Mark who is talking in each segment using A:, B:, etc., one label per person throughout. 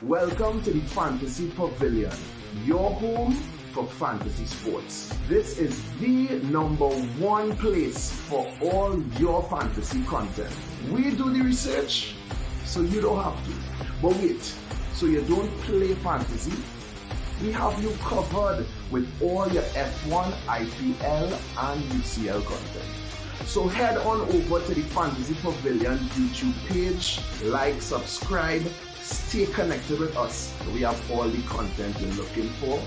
A: Welcome to the Fantasy Pavilion, your home for fantasy sports. This is the number one place for all your fantasy content. We do the research, so you don't have to. But wait, so you don't play fantasy? We have you covered with all your F1, IPL, and UCL content. So head on over to the Fantasy Pavilion YouTube page, like, subscribe, stay connected with us. We have all the content you're looking for.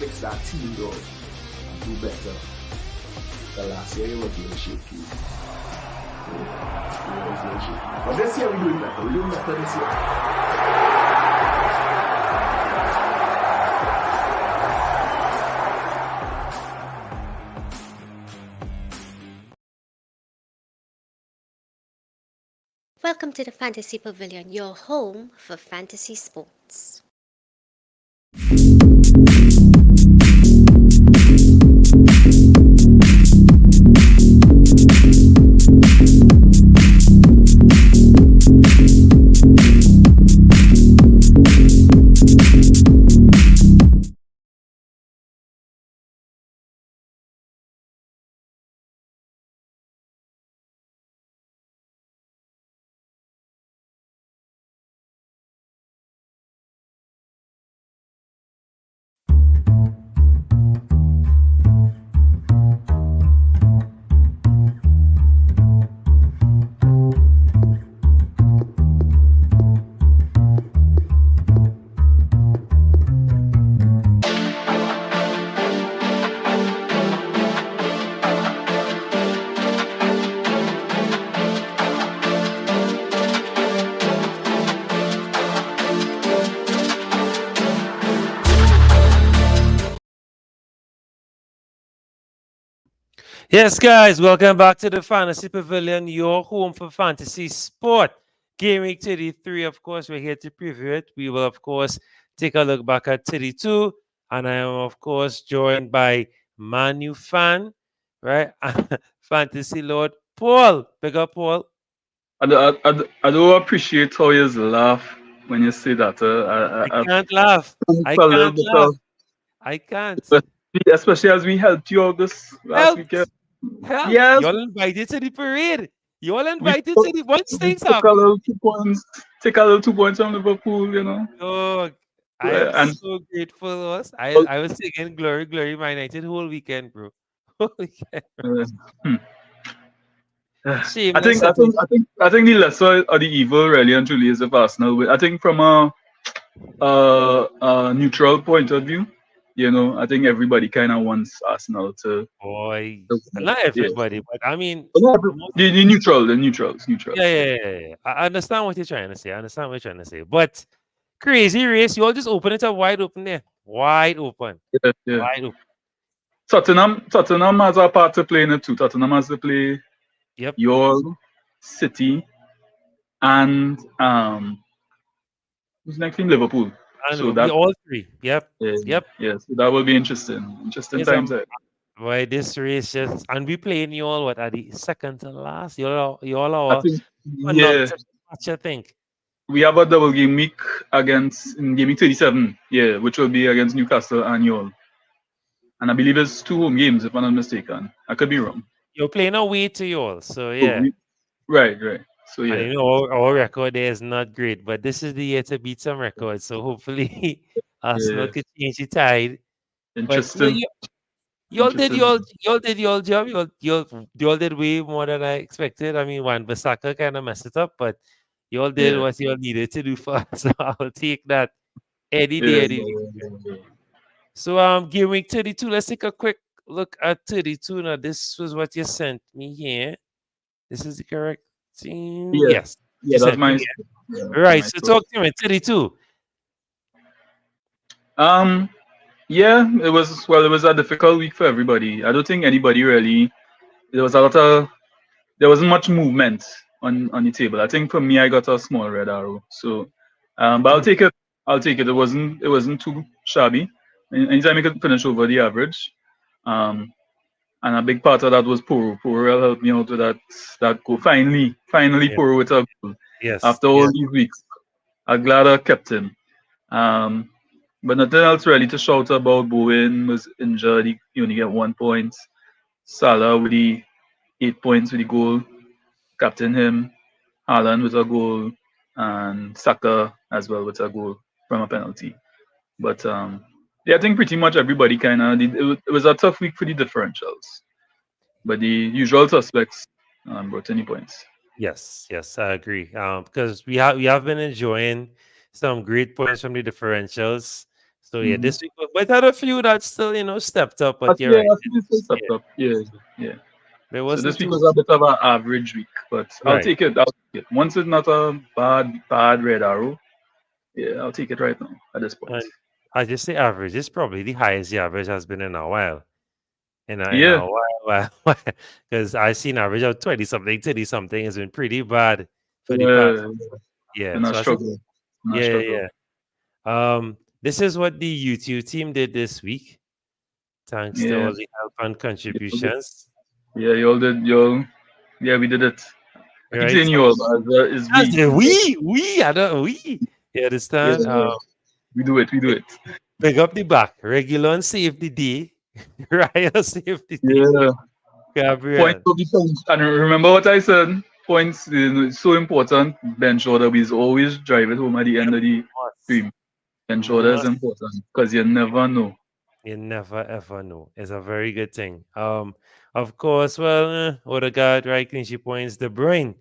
A: Fix that team though, and do better. The last year you were doing shaky. But this year we're doing better. We're doing better this year.
B: Welcome to the Fantasy Pavilion, your home for fantasy sports.
C: Yes, guys, welcome back to the Fantasy Pavilion, your home for fantasy sport. Game week 33, of course, we're here to preview it. We will, of course, take a look back at 32. And I am, of course, joined by Manu fan, right? Fantasy Lord Paul. Big up, Paul.
D: I do appreciate how you laugh when you say that.
C: I can't laugh. I can't laugh. I can't.
D: Especially as we helped you out this last weekend.
C: Help.
D: Yes.
C: Y'all invited to the parade. Y'all invited to the once things
D: Take
C: happen.
D: a little 2 points. Take a little 2 points from Liverpool, you know.
C: Oh, I am so grateful. I was singing "Glory, Glory, My United" whole weekend, bro. Whole weekend.
D: I think the lesser of the evil really and truly is of Arsenal. I think from a neutral point of view, you know, I think everybody kind of wants Arsenal to.
C: Boy, not everybody, but I mean,
D: the neutrals.
C: Yeah. I understand what you're trying to say. But crazy race, you all just open it up wide open there, wide open.
D: Yeah.
C: Wide open.
D: Tottenham has a part to play in it too. Tottenham has to play.
C: Yep.
D: Your City and who's next team? Liverpool.
C: So that all three. Yep.
D: Yeah, so that will be interesting. Interesting times there.
C: Boy, this race just and we playing you all what are the second to last? You all are.
D: Yeah.
C: What you think?
D: We have a double game week in game week 37. Yeah, which will be against Newcastle and Yall. And I believe it's 2 home games, if I'm not mistaken. I could be wrong.
C: You're playing away to Yall, so yeah.
D: Right. So yeah.
C: And you know our record there is not great, but this is the year to beat some records. So hopefully Arsenal could change the tide.
D: Interesting.
C: Y'all did your job. Y'all did way more than I expected. I mean, Wan-Bissaka kind of messed it up, but y'all did what y'all needed to do for us. So I'll take that any day. So game week 32. Let's take a quick look at 32. Now, this was what you sent me here. This is the correct team. Yes.
D: Yeah, that's my.
C: Right. So talk to me. 32.
D: Yeah, it was a difficult week for everybody. I don't think anybody really. There wasn't much movement on the table. I think for me, I got a small red arrow. So, but I'll take it. It wasn't too shabby. Anytime you could finish over the average, and a big part of that was Poro. Poro helped me out with that goal. Finally, Poro with a goal.
C: Yes.
D: After all these weeks, I'm glad I kept him. But nothing else really to shout about. Bowen was injured. He only get 1 point. Salah with the 8 points with the goal. Captain him. Haaland with a goal. And Saka as well with a goal from a penalty. But yeah, I think pretty much everybody kind of did. It was a tough week for the differentials. But the usual suspects brought any points.
C: Yes, yes, I agree. Because we have been enjoying some great points from the differentials. So yeah,
D: Mm-hmm.
C: this week, but had a few that still stepped up. But you're
D: Yeah,
C: right.
D: I think it's stepped up. Yeah, yeah.
C: There
D: So
C: wasn't
D: this week
C: too
D: was a bit of an average week, but I'll
C: right.
D: take it. I'll take it. Once it's not a bad red arrow, yeah, I'll take it right now at this point.
C: And I just say average. It's probably the highest the average has been in a while. In a
D: Yeah,
C: while, because I've seen average of 20 something, 30 something has been pretty bad for the past.
D: yeah,
C: Yeah.
D: and I
C: So I said,
D: struggle. And I
C: yeah,
D: struggle.
C: yeah, yeah. This is what the YouTube team did this week. Thanks to
D: Yeah,
C: all the help and contributions.
D: yeah, y'all did, y'all. Yeah, we did it. I keep
C: Right?
D: saying
C: So
D: y'all, but it's
C: that's
D: we.
C: the we, I don't we. You
D: Yeah,
C: understand?
D: we do it. We do it.
C: Pick up the back. Regulon save the day. Raya save the day.
D: Yeah. Points
C: Gabriel.
D: will be points. And remember what I said? Points is so important. Bench order is always drive it home at the end of the
C: Must.
D: stream. Bench order is
C: Must.
D: important because you never know.
C: You never ever know. It's a very good thing. Of course, well, Odegaard, right, clean sheet points. De Bruyne.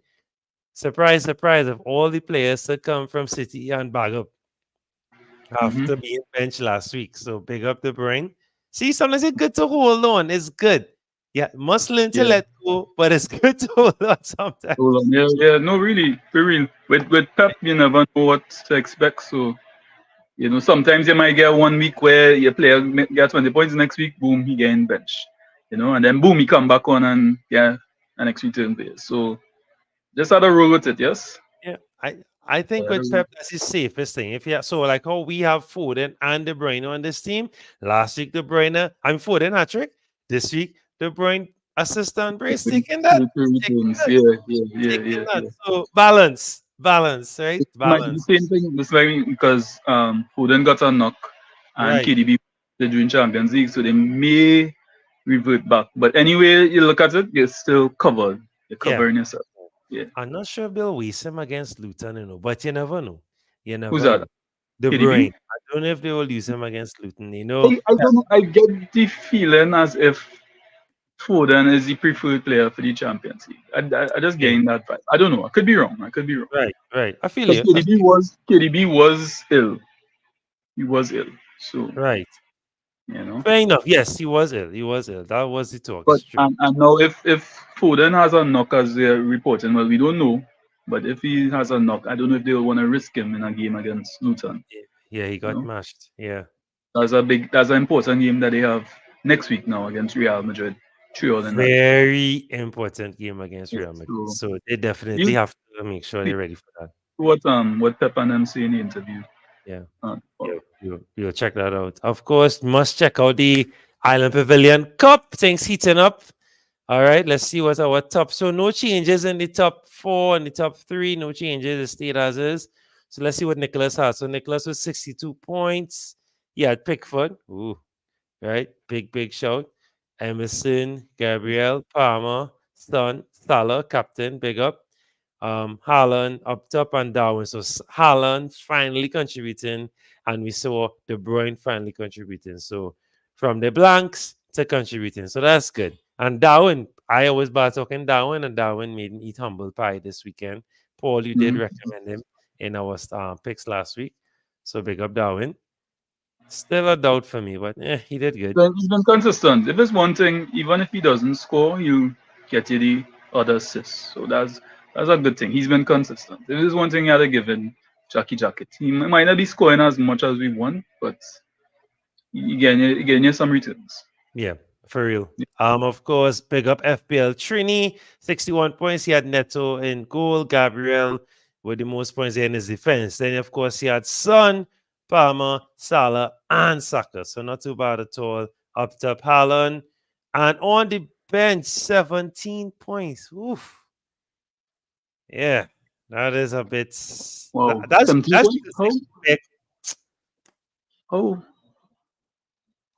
C: Surprise, surprise, of all the players to come from City and bag up
D: Mm-hmm.
C: after being benched last week. So big up De Bruyne. See, sometimes it's good to hold on. It's good. Yeah, must learn to
D: Yeah.
C: let go, but it's good to hold on sometimes.
D: Hold on. Yeah, yeah. No, really, for real. With Pep, you never know what to expect. So sometimes you might get 1 week where your player get 20 points. Next week, boom, he get in bench. And then boom, he come back on and yeah, an next return player. So just had to roll with it. Yes.
C: Yeah, I think with Pep, that's his safest thing. If you so like how we have Foden and De Bruyne on this team. Last week, De Bruyne, I'm Foden hat trick. This week, De Bruyne assist and brace taking that. Taking
D: Returns.
C: that.
D: Yeah, yeah, yeah,
C: Taking
D: yeah,
C: that.
D: yeah.
C: So balance, right?
D: It might be the
C: Balance.
D: same thing. This way because Foden got a knock and
C: Right.
D: KDB they're doing Champions League, so they may revert back. But anyway, you look at it, you're still covered. You're
C: Yeah.
D: covering yourself. Yeah.
C: I'm not sure they'll waste him against Luton, but you never know. You
D: Who's
C: never
D: that?
C: know. De
D: KDB?
C: Bruyne. I don't know if they will use him against Luton.
D: I don't know. I get the feeling as if Foden is the preferred player for the Champions League. I just
C: Yeah,
D: gained that vibe. I don't know. I could be wrong.
C: right. I feel
D: Because
C: you.
D: KDB was ill. He was ill. So
C: Right.
D: you know.
C: Fair enough. Yes, he was ill. He was ill. That was the talk.
D: But
C: It's true.
D: and now if Foden has a knock as they're reporting, well we don't know. But if he has a knock, I don't know if they'll want to risk him in a game against Luton.
C: Yeah, he
D: You
C: got
D: know?
C: mashed. Yeah.
D: That's an important game that they have next week now against Real Madrid. 3-0 in that.
C: Very important game against
D: Yeah,
C: Real Madrid.
D: so
C: So they definitely
D: you
C: have to make sure
D: see
C: they're ready for that.
D: what Pep and them say in the interview.
C: Yeah.
D: Uh,
C: Yeah. You'll check that out. Of course, must check out the Island Pavilion Cup. Things heating up. All right, let's see what's our top. So no changes in the top 4 and the top 3. No changes. It stayed as is. So let's see what Nicholas has. So Nicholas was 62 points. Yeah, Pickford. Ooh, right? Big shout. Emerson, Gabriel, Palmer, Son, Salah, captain, big up. Haaland up top and down. So Haaland finally contributing, and we saw De Bruyne finally contributing. So from the blanks to contributing. So that's good. And Darwin, I always bad talking Darwin, and Darwin made me eat humble pie this weekend. Paul, you did
D: mhm.
C: recommend him in our picks last week. So big up Darwin. Still a doubt for me, but he did good.
D: He's been consistent. If it's one thing, even if he doesn't score, you get you the other assists. So that's a good thing. He's been consistent. If there's one thing you had to give in Jackie Jacket, he might not be scoring as much as we want, but you getting you some returns.
C: Yeah, for real. Of course, big up FPL Trini, 61 points. He had Neto in goal. Gabriel with the most points in his defense. Then, of course, he had Son, Palmer, Salah, and Saka. So not too bad at all. Up top, Haaland. And on the bench, 17 points. Oof. Yeah, that is a bit.
D: Wow.
C: That's
D: 17
C: that's
D: points? How? Oh,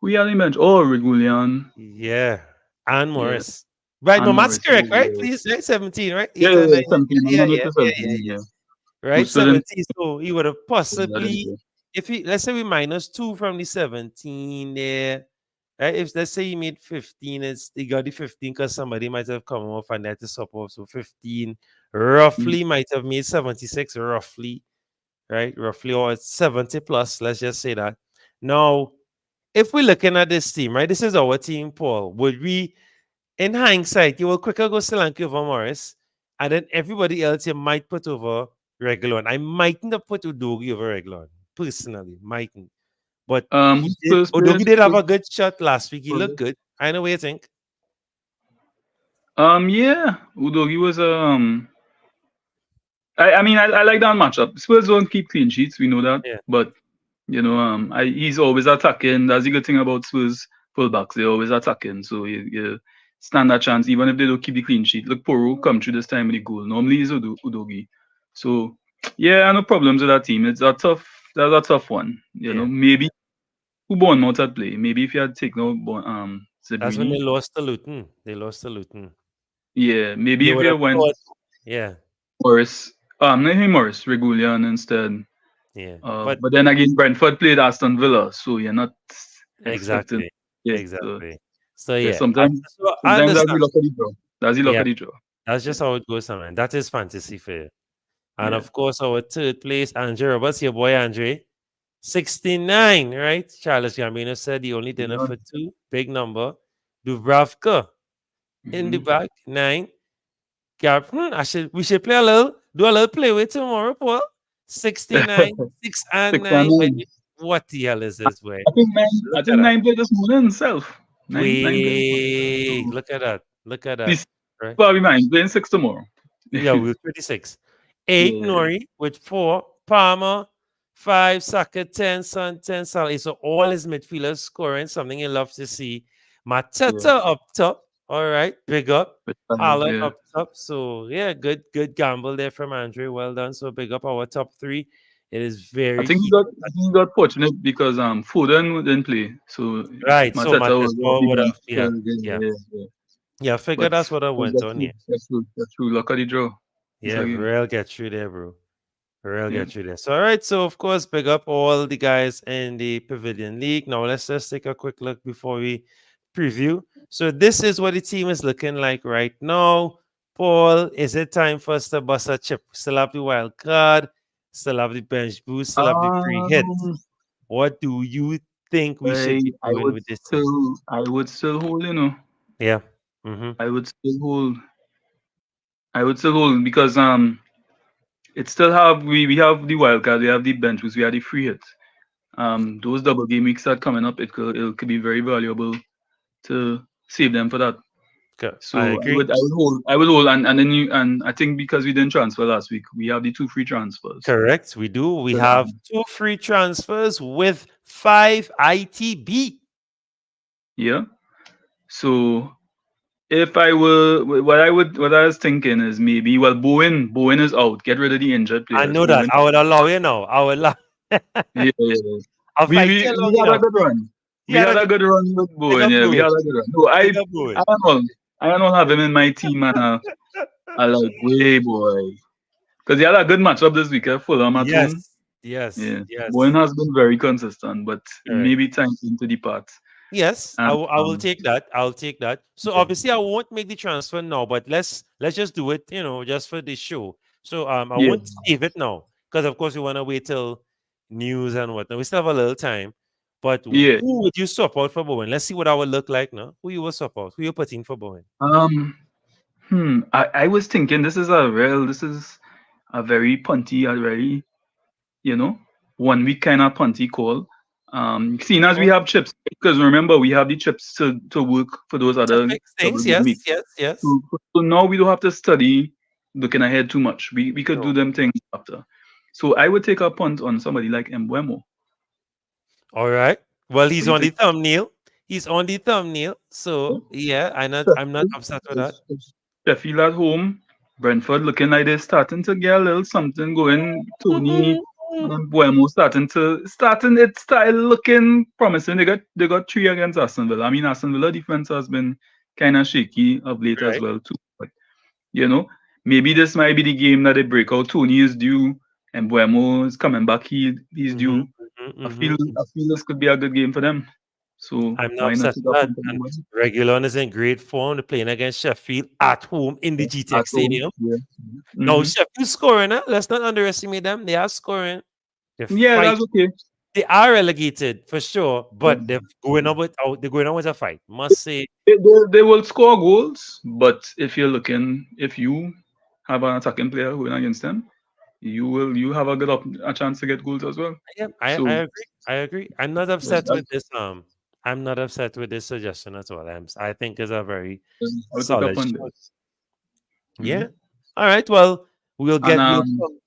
D: we had him bench. Oh, Regulian.
C: Yeah. And
D: Yeah.
C: Morris. Right, no,
D: And
C: Matt's
D: Morris.
C: correct, right?
D: Yeah,
C: Please, right? 17, right?
D: yeah,
C: 8
D: yeah,
C: or 9.
D: yeah, 17.
C: Yeah, yeah,
D: 100
C: yeah,
D: to
C: yeah,
D: 17.
C: yeah.
D: Yeah. Who
C: Right,
D: still in
C: 17. So he would have possibly,
D: yeah.
C: if he, let's say we minus 2 from the 17 there, right? If let's say he made 15, he got the 15 because somebody might have come off and had to swap off. So 15 roughly might have made 76, roughly, right? Roughly, or 70 plus, let's just say that. Now, if we're looking at this team, right? This is our team, Paul. Would we, in hindsight, you will quicker go Solanke over Morris, and then everybody else you might put over Reguilon. I mightn't have put Udogi over Reguilon, personally, mightn't. But he did,
D: First
C: Udogi
D: place?
C: did have a good shot last week. He looked good. I know what you think.
D: Yeah, Udogi was I mean I like that matchup. Spurs don't keep clean sheets, we know that.
C: Yeah.
D: But he's always attacking. That's the good thing about Spurs fullbacks. They're always attacking. So you stand a chance even if they don't keep the clean sheet. Look, Poro come through this time with the goal. Normally it's Udogi. So yeah, no problems with that team. That's a tough one. You know, maybe who Bournemouth had play. Maybe if you had taken out
C: That's when
D: Zabrini.
C: they lost to Luton. They lost to Luton.
D: Yeah, maybe
C: They
D: if
C: would
D: you
C: have
D: went
C: thought, yeah.
D: Morris, not him Morris, Regulian instead.
C: Yeah.
D: But then again, Brentford played Aston Villa, so you're not expecting.
C: Exactly.
D: Yeah,
C: Exactly. So
D: yeah,
C: yeah.
D: sometimes
C: I
D: that's
C: understand.
D: the luck of the draw. That's the luck
C: Yeah.
D: of the draw.
C: That's just how it goes, man. That is fantasy fair. And
D: Yeah.
C: of course, our third place, Andre Roberts, your boy Andre, 69, right? Charles Gambino said he only dinner for 2, big number. Dubravka in the back, 9. We should play do a little play with tomorrow, Paul. 69, 6 and 9. What the hell is this way?
D: I think nine played this morning himself. Nine played.
C: Look at that. Look at that.
D: This
C: Right?
D: probably mine playing 6 tomorrow.
C: Yeah, we're 36. 8 Nori with 4. Palmer, 5. Saka, 10. Son, 10. Salah. So all his midfielders scoring, something you love to see. Mateta up top. All right. Big up. Haaland up top. So yeah, good gamble there from Andre. Well done. So big up our top 3. It is very.
D: I think he got fortunate because Foden didn't play. So
C: right. So
D: Mateta
C: would have figure
D: But
C: that's what I went on here.
D: That's true. Luck of the draw.
C: Yeah, real get through there, bro. Real get through there. So all right, so of course, big up all the guys in the Pavilion League. Now let's just take a quick look before we preview. So this is what the team is looking like right now. Paul, is it time for us to bust a chip? Still have the wild card, still have the bench boost, still have the free hit. What do you think we should be doing with this team?
D: I would still hold,
C: Yeah.
D: I would still hold because it still have we have the wild card, we have the bench boost, we have the free hit. Those double game weeks that coming up, it could be very valuable to save them for that.
C: Okay.
D: So I would hold, and then I think because we didn't transfer last week, we have the 2 free transfers.
C: Correct, we do. We have 2 free transfers with 5 ITB.
D: Yeah. So if I were, what I was thinking is maybe Bowen is out. Get rid of the injured players.
C: I know that. I would allow you now. I would allow.
D: Yeah.
C: I'll fight you
D: we had a good run. We had a good run with Bowen. Yeah, we had a good run. No, I don't have him in my team, and I like way boy, because he had a good matchup this week. Fulham at home.
C: Yes.
D: Bowen has been very consistent, but maybe time to depart.
C: Yes, I will take that. I'll take that. So obviously I won't make the transfer now, but let's just do it, just for this show. So I won't save it now because of course we want to wait till news and whatnot. We still have a little time. But who would you swap out for Bowen? Let's see what I would look like now. Who you will swap out? Who you putting for Bowen?
D: I was thinking this is a very punty, a very 1 week kind of punty call. Seeing as we have chips, because remember we have the chips to work for those other
C: things. Yes.
D: So now we don't have to study looking ahead too much. We could do them things after. So I would take a punt on somebody like Mbeumo.
C: All right. Well, he's on the thumbnail. So yeah, I'm not upset with that.
D: Sheffield at home. Brentford looking like they're starting to get a little something going. Tony Buemo it started looking promising. They got 3 against Aston Villa. I mean, Aston Villa defense has been kind of shaky of late as
C: Right.
D: well too. But you know, maybe this might be the game that they break out. Tony is due, and Buemo is coming back. He's
C: Mm-hmm,
D: due.
C: mm-hmm,
D: I feel
C: mm-hmm.
D: I feel this could be a good game for them. So
C: I'm not
D: why not
C: upset
D: take
C: with
D: up
C: that.
D: on
C: And
D: Buemo
C: Regulon is in great form. They're playing against Sheffield at home in the
D: at
C: GTX
D: home?
C: Stadium.
D: Yeah.
C: Now,
D: Hmm.
C: Sheffield scoring, huh? Let's not underestimate them. They are scoring. They
D: Yeah,
C: fight.
D: that's okay.
C: They are relegated for sure,
D: Yeah.
C: but they're going on with a fight. Must say,
D: They will score goals, but if you have an attacking player going against them, you have a chance to get goals as well.
C: yeah, I
D: So
C: agree. I agree. I'm not
D: yes,
C: upset with this. I'm not upset with this suggestion at all. I think it's a very
D: I would take up
C: solid
D: on
C: choice.
D: this. Hmm.
C: Yeah. All right. Well,
D: And
C: we'll come.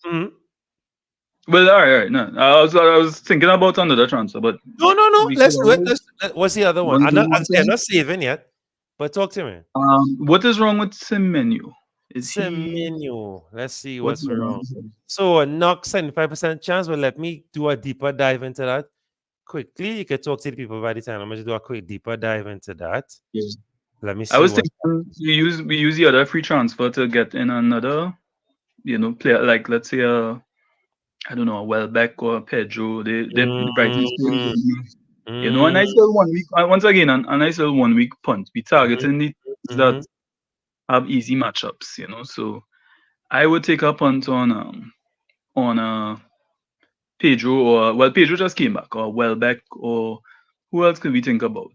C: Mhm.
D: well, all right. No, I was thinking about another transfer, but
C: No.
D: we could
C: Let's do it.
D: always
C: What's the other one?
D: want to do
C: I'm
D: one
C: saying
D: thing.
C: not saving yet, but talk to me.
D: What is wrong with Semenyo? Is he
C: Semenyo. Let's see
D: what's
C: what's
D: going on
C: wrong.
D: with him?
C: So a knock 75% chance, but let me do a deeper dive into that quickly. You can talk to the people by the time. I'm going to do a quick deeper dive into that.
D: Yeah.
C: Let me
D: I
C: see
D: was
C: what.
D: thinking we use the other free transfer to get in another, player like let's say I don't know, a Welbeck or a Pedro. The Brighton players,
C: Mm,
D: a nice
C: mm,
D: little 1 week. Once again, a nice little 1 week punt. We
C: mhm,
D: targeting the teams
C: mhm.
D: that have easy matchups. So I would take a punt on Pedro Pedro just came back, or Welbeck, or who else could we think about?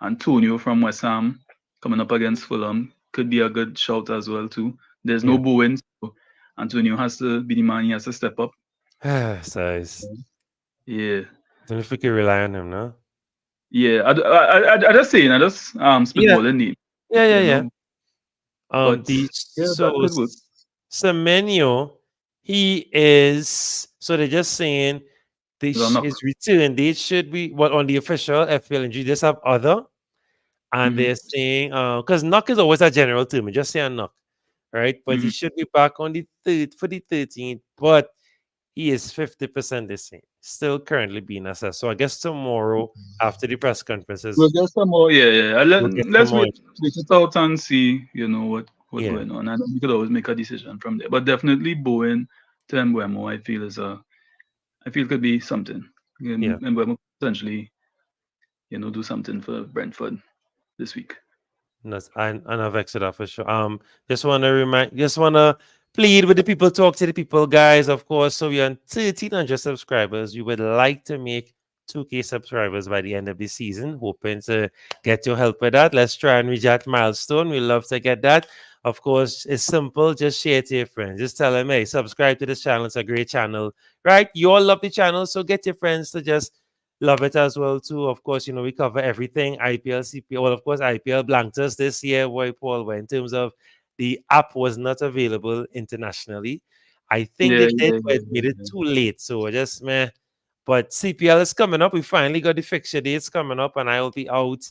D: Antonio from West Ham coming up against Fulham could be a good shout as well too. There's no
C: Yeah.
D: Bowen, so Antonio has to be the man. He has to step up.
C: Size.
D: Yeah,
C: Don't know if we can rely on him, no?
D: yeah. I just saying. I just
C: Yeah.
D: spitballing name.
C: Yeah.
D: But
C: The
D: yeah, that
C: so
D: could work.
C: Semenyo, he is. So they're just saying
D: It's a knock.
C: his return date should be on the official FPL and just have other, and
D: Hmm.
C: they're saying because knock is always a general term, you just say a knock, right? But he
D: Hmm.
C: should be back on the third for the 13th, but he is 50% the same, still currently being assessed. So I guess tomorrow after the press conferences,
D: We'll get some more. Yeah.
C: we'll get some
D: Let's
C: more.
D: wait it out and see. What's
C: Yeah,
D: going on, and we could always make a decision from there. But definitely Bowen to Mbeumo, I feel could be something.
C: yeah.
D: Mbeumo potentially, do something for Brentford this week.
C: And I've exited that for sure. Just wanna plead with the people, talk to the people, guys. Of course, so we're on 1,300 subscribers. We would like to make 2K subscribers by the end of the season. Hoping to get your help with that. Let's try and reach that milestone. We love to get that. Of course, it's simple. Just share it to your friends. Just tell them, hey, subscribe to this channel. It's a great channel, right? You all love the channel, so get your friends to just love it as well too. Of course, we cover everything IPL, CPL. Well, of course, IPL blanked us this year. Why, Paul? Where in terms of the app was not available internationally. I think they
D: Yeah,
C: did,
D: yeah,
C: but
D: yeah,
C: it made it
D: yeah.
C: too late. So just meh. But CPL is coming up. We finally got the fixture dates coming up, and I will be out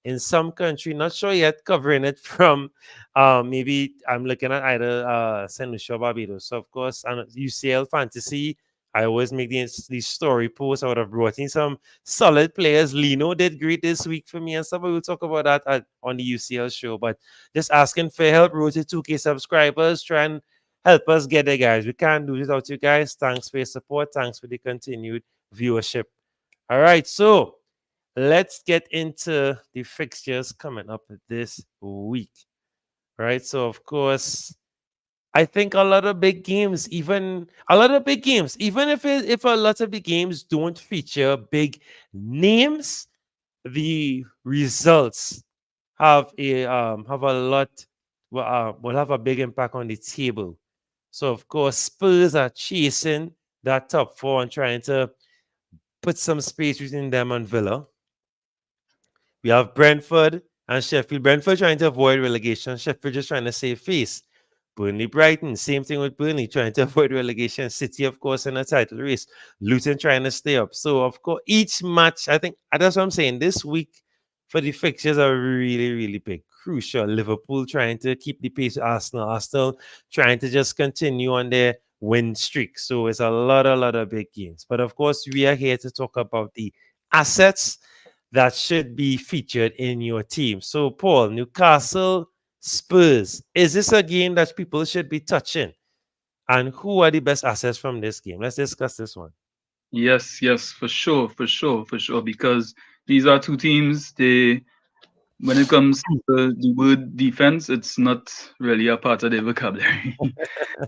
C: in some country. Not sure yet, covering it from maybe I'm looking at either St. Lucia or Barbados. So of course, and UCL Fantasy. I always make these story posts. I would have brought in some solid players. Lino did great this week for me and stuff. We'll talk about that on the UCL show. But just asking for help, road to 2K subscribers. Try and help us get there, guys. We can't do this without you guys. Thanks for your support. Thanks for the continued viewership. All right, so let's get into the fixtures coming up this week. Right, so of course, I think a lot of big games, even if a lot of the games don't feature big names, the results have a lot will have a big impact on the table. So of course, Spurs are chasing that top four and trying to put some space between them and Villa. We have Brentford and Sheffield. Brentford trying to avoid relegation. Sheffield just trying to save face. Burnley, Brighton, same thing with Burnley, trying to avoid relegation. City, of course, in a title race. Luton trying to stay up. So, of course, each match, I think that's what I'm saying. This week for the fixtures are really, really big, crucial. Liverpool trying to keep the pace with Arsenal. Arsenal trying to just continue on their win streak. So it's a lot of big games. But of course, we are here to talk about the assets that should be featured in your team. So, Paul, Newcastle Spurs. Is this a game that people should be touching? And who are the best assets from this game? Let's discuss this one.
D: Yes, yes, for sure, for sure, for sure. Because these are two teams. When it comes to the word defense, it's not really a part of their vocabulary.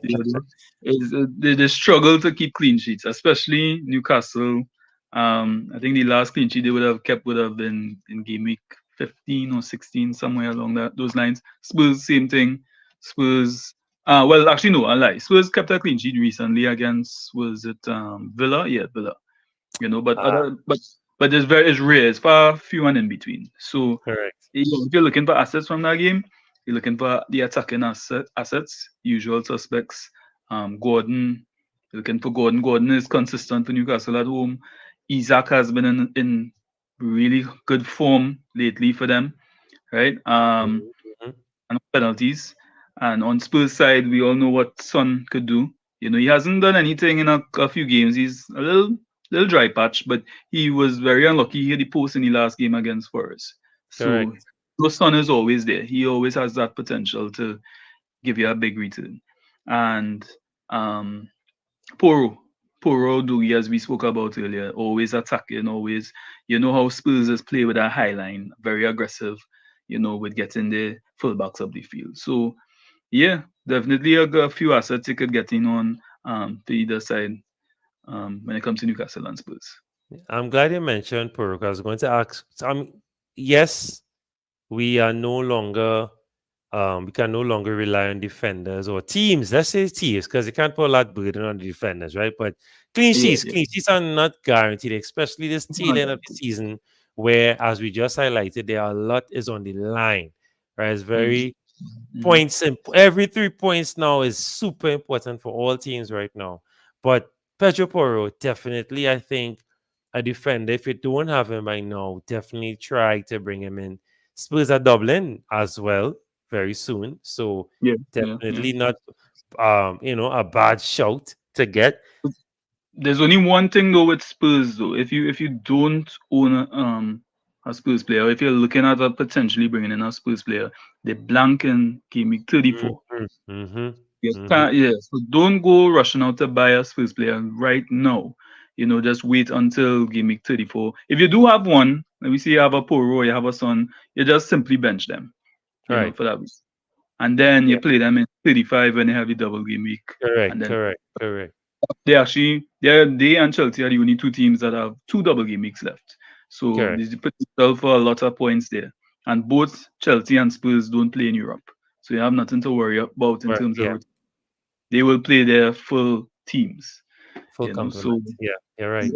D: You know, they struggle to keep clean sheets, especially Newcastle. I think the last clean sheet they would have kept would have been in game week 15 or 16, somewhere along those lines. Spurs, same thing. Spurs. Well, actually, no, I lie. Spurs kept a clean sheet recently against, was it Villa? Yeah, Villa. You know, but it's rare. It's far few and in between. So
C: Correct.
D: if you're looking for assets from that game, you're looking for the attacking assets, usual suspects. Gordon, you're looking for Gordon. Gordon is consistent for Newcastle at home. Isaac has been in really good form lately for them, right?
C: Mhm.
D: And penalties. And on Spurs side, we all know what Son could do. You know, he hasn't done anything in a few games. He's a little dry patch, but he was very unlucky. He hit the post in the last game against Forest. So
C: Correct.
D: Son is always there. He always has that potential to give you a big return. And Poro, Dougie, as we spoke about earlier, always attacking, always. You know how Spurs is play with a high line, very aggressive. You know, with getting the fullbacks up the field. So yeah, definitely a few assets you could get in on to either side when it comes to Newcastle and Spurs.
C: I'm glad you mentioned Puruk. I was going to ask. Yes, we are no longer we can no longer rely on defenders or teams. Let's say teams, because you can't put a lot of burden on the defenders, right? But
D: Yeah, yeah.
C: clean sheets are not guaranteed, especially this tail end of the season, where, as we just highlighted, there are a lot is on the line, right? It's very points, and every 3 points now is super important for all teams right now. But Pedro Porro, definitely, I think a defender. If you don't have him right now, definitely try to bring him in. Spurs are Dublin as well very soon, so
D: Yeah, yeah.
C: definitely not a bad shout to get.
D: There's only one thing though with Spurs though. If you don't own a Spurs player, or if you're looking at potentially bringing in a Spurs player, they blank in game week 34.
C: Mm-hmm.
D: Yes, yeah. So don't go rushing out to buy a Spurs player right now. You know, just wait until game week 34. If you do have one, let me see, you have a Poro, you have a Son, you just simply bench them. You know,
C: Right.
D: for that reason. And then you
C: Yeah.
D: play them in 35 when they have the double game week. And then
C: Correct.
D: they and Chelsea are the only two teams that have two double game weeks left. So
C: Correct.
D: there's the potential for a lot of points there. And both Chelsea and Spurs don't play in Europe. So you have nothing to worry about in
C: Right.
D: terms
C: Yeah.
D: of they will play their full teams.
C: Full
D: You know,
C: complement. Yeah, you're right.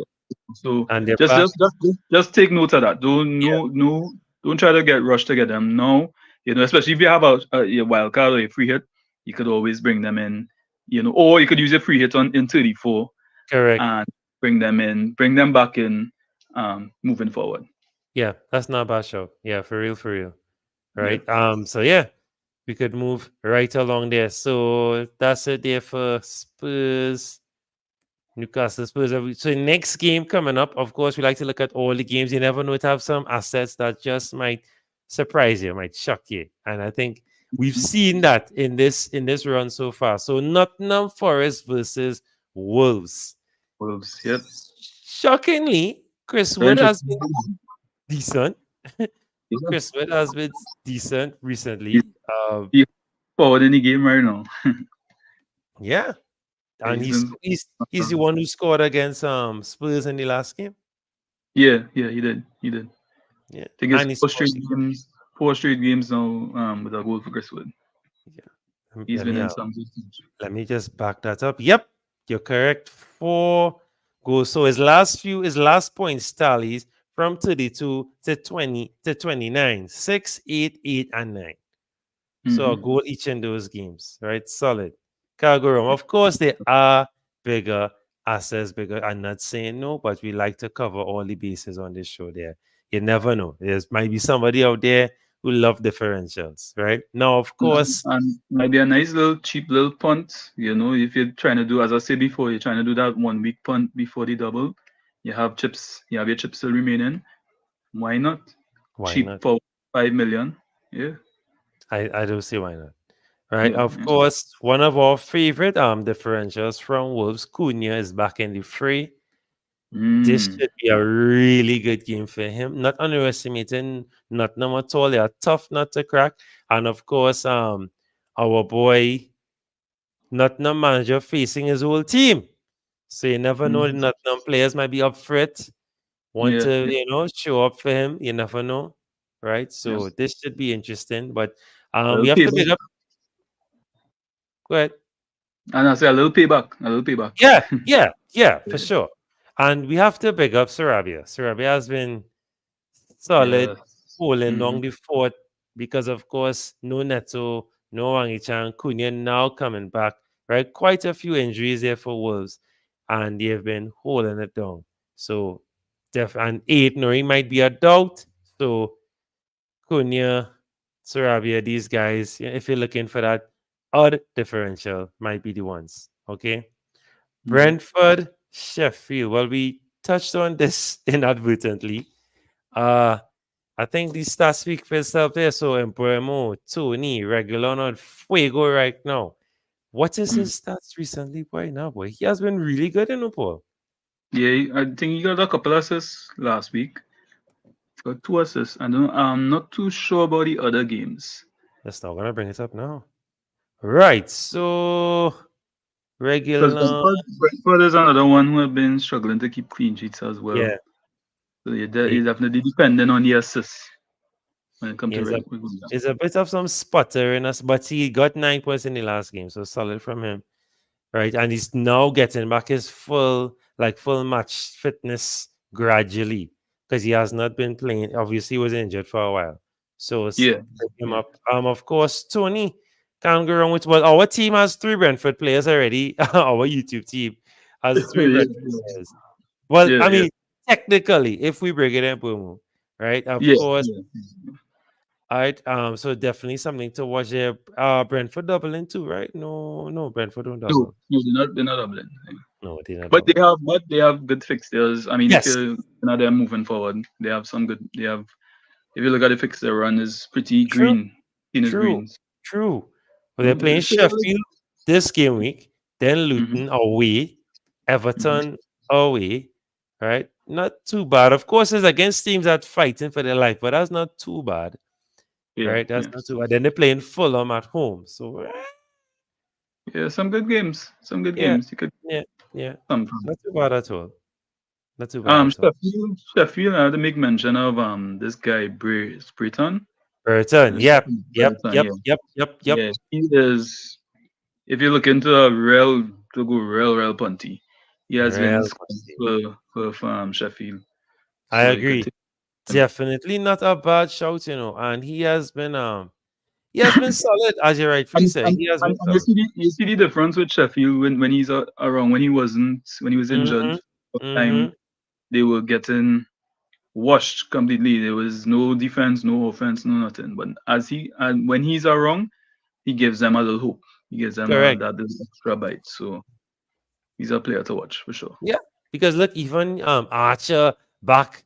D: so
C: And they're
D: just
C: back.
D: just take note of that. Don't try to get rushed to get them now. You know, especially if you have a wild card or a free hit, you could always bring them in. You know, or you could use a free hit in 34
C: Correct.
D: and bring them back in, moving forward.
C: Yeah, that's not a bad show. Yeah, for real. Right.
D: Yeah.
C: So yeah, we could move right along there. So that's it there for Spurs. Newcastle Spurs. So next game coming up, of course, we like to look at all the games. You never know to have some assets that just might surprise you, might shock you. And I think we've seen that in this run so far. So Nottingham Forest versus Wolves.
D: Wolves. Yep.
C: Shockingly, Chris
D: Very
C: Wood has
D: interesting.
C: been decent.
D: Yeah.
C: Chris Wood has been decent recently.
D: He's forward in the game right now.
C: Yeah. And
D: He's
C: he's the one who scored against Spurs in the last game.
D: Yeah, he did.
C: Yeah.
D: I think
C: And
D: it's
C: he's
D: four straight games now with a goal for Chris Wood.
C: yeah.
D: He's been in some good teams.
C: Let me just back that up. Yep, you're correct. 4 goals. So his last points tallies from 32 to 20 to 29. 6, 8, 8, and 9. So a goal each in those games, right? Solid. Can't go wrong. Of course, there are bigger assets, bigger. I'm not saying no, but we like to cover all the bases on this show there. You never know. There might be somebody out there who love differentials, right? Now, of course,
D: And maybe a nice little cheap little punt. If you're trying to do, as I said before, you're trying to do that 1 week punt before the double. You have chips. You have your chips still remaining. Why not?
C: why
D: Cheap
C: not?
D: for 5 million. Yeah.
C: I don't see why not. Right.
D: Yeah.
C: Of
D: Yeah.
C: course, one of our favorite differentials from Wolves, Cunha, is back in the fray. This
D: Mm.
C: should be a really good game for him. Not underestimating Nottingham at all. They are tough not to crack. And of course, our boy Nottingham manager facing his whole team. So you never know, the
D: Mm.
C: Nottingham players might be up for it, want
D: Yeah.
C: to,
D: Yeah.
C: show up for him. You never know. Right. So
D: Yes.
C: this should be interesting. But
D: A
C: we
D: little
C: have to big
D: payback.
C: up. Go ahead.
D: And I say a little payback. A little payback.
C: Yeah, for
D: Yeah.
C: sure. And we have to big up Sarabia. Sarabia has been solid,
D: Yes.
C: holding
D: Mm-hmm.
C: down the fort because, of course, no Neto, no Wangi-Chan, Cunha now coming back, right? Quite a few injuries there for Wolves, and they've been holding it down. So, and 8 Nori might be a doubt. So, Cunha, Sarabia, these guys, if you're looking for that odd differential, might be the ones. Okay.
D: Mm-hmm.
C: Brentford, Sheffield. Well, we touched on this inadvertently. Uh, I think the stats speak for itself there. So, Embuemo, Tony, regular on fuego right now. What is his stats recently, boy? Now, boy, he has been really good in Paul.
D: Yeah. I think he got a couple assists last week. Got 2 assists. I'm not too sure about the other games.
C: That's not gonna bring it up now. Right. So,
D: Because
C: regular.
D: Brentford is another one who have been struggling to keep clean sheets as well.
C: Yeah,
D: So
C: he
D: you're definitely dependent on the assists when it comes to
C: is a
D: Regular.
C: is a bit of some sputter in us, but he got 9 points in the last game, so solid from him. Right, and he's now getting back his full match fitness gradually because he has not been playing. Obviously, he was injured for a while, so
D: Yeah.
C: pick him
D: Yeah.
C: up. Of course, Tony can't go wrong with. Well, our team has 3 Brentford players already. Our YouTube team has three
D: Yeah.
C: Brentford players. Well,
D: Yeah.
C: I
D: Yeah.
C: mean, technically, if we bring it in, boom, right? Of
D: Yeah.
C: course.
D: Yeah.
C: All right. So definitely something to watch there. Brentford doubling too, right? No, Brentford don't
D: No,
C: double.
D: no, they're not doubling.
C: No, they not
D: But
C: double.
D: they have good fixtures. I mean, if
C: Yes,
D: you're not there moving forward, they have some good. They have. If you look at the fixture run, is pretty
C: true,
D: green. Seen as
C: true,
D: greens.
C: true. Well, they're playing
D: It's fairly.
C: Sheffield this game week, then
D: Mm-hmm.
C: Luton away,
D: Mm-hmm.
C: Everton away, right? Not too bad. Of course, it's against teams that fighting for their life, but that's not too bad,
D: Yeah.
C: right? That's
D: Yeah.
C: not too bad. Then they're playing Fulham at home, so
D: Yeah. Some good games. Some good
C: yeah,
D: games. You could
C: yeah, yeah.
D: come from.
C: Not too bad at all. Not too bad at all.
D: Sheffield. I had to make mention of this guy Sprayton.
C: Burton, yep, yep,
D: Burton,
C: yep,
D: yeah.
C: yep, yep, yep.
D: Yeah, he is. If you look into a real punty, he has been
C: Real
D: scoring for Sheffield.
C: I
D: So you could
C: agree.
D: take him.
C: Definitely not a bad shout, and he has been solid, as you rightfully
D: And,
C: said.
D: and,
C: He has been
D: and
C: solid.
D: you see the difference with Sheffield when he's around, when he was injured
C: Mm-hmm.
D: for
C: Mm-hmm.
D: time, they were getting washed completely. There was no defense, no offense, no nothing. But and when he's around, he gives them a little hope. He gives them
C: Correct.
D: that little extra bite. So he's a player to watch for sure.
C: Yeah. Because look, even Archer back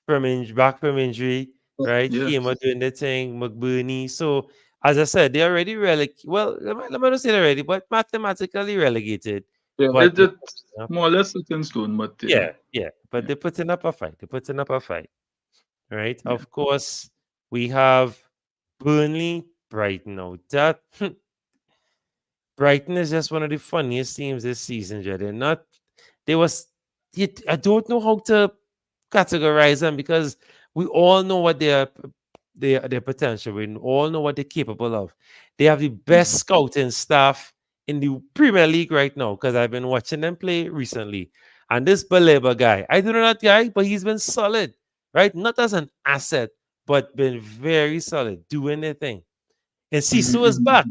C: from injury, right?
D: Yeah.
C: Came out doing the thing, McBurney. So as I said, they're already relegated. Well, let me not say already, but mathematically relegated.
D: Yeah,
C: But
D: it's more or less set in stone, but
C: yeah. But
D: yeah,
C: they're putting up a fight. They're putting up a fight. Right?
D: yeah.
C: Of course, we have Burnley, Brighton. Now that Brighton is just one of the funniest teams this season, Jay. They're not. They was. I don't know how to categorize them because we all know what their potential. We all know what they're capable of. They have the best scouting staff in the Premier League right now because I've been watching them play recently. And this Baleba guy, I don't know that guy, but he's been solid, right? Not as an asset, but been very solid, doing their thing. And Sisu is back.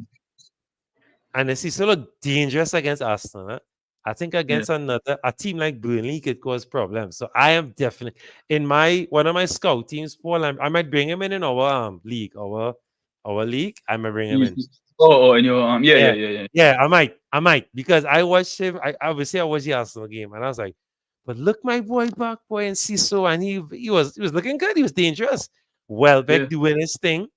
C: And Sisu looked dangerous against Arsenal. Huh? I think against a team like Burnley could cause problems. So I am definitely in one of my scout teams, Paul. I might bring him in our league, our league. I might bring him in.
D: In your
C: yeah. I might because I watched him. I obviously I watched the Arsenal game and I was like, but look, my boy back boy and Ciso, and he was looking good. He was dangerous. Welbeck doing his thing.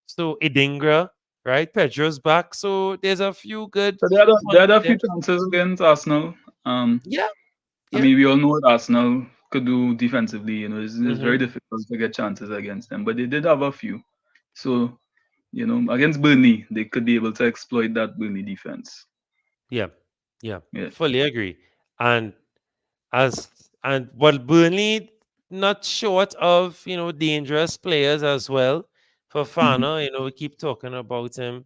C: So Idingra, right? Pedro's back. So there's a few good.
D: So there are a few chances against Arsenal.
C: Yeah.
D: I mean, we all know what Arsenal could do defensively. You know, it's very difficult to get chances against them, but they did have a few. So, you know, against Burnley, they could be able to exploit that Burnley defense.
C: Yeah. Fully agree. And Burnley not short of dangerous players as well. Fofana, we keep talking about him.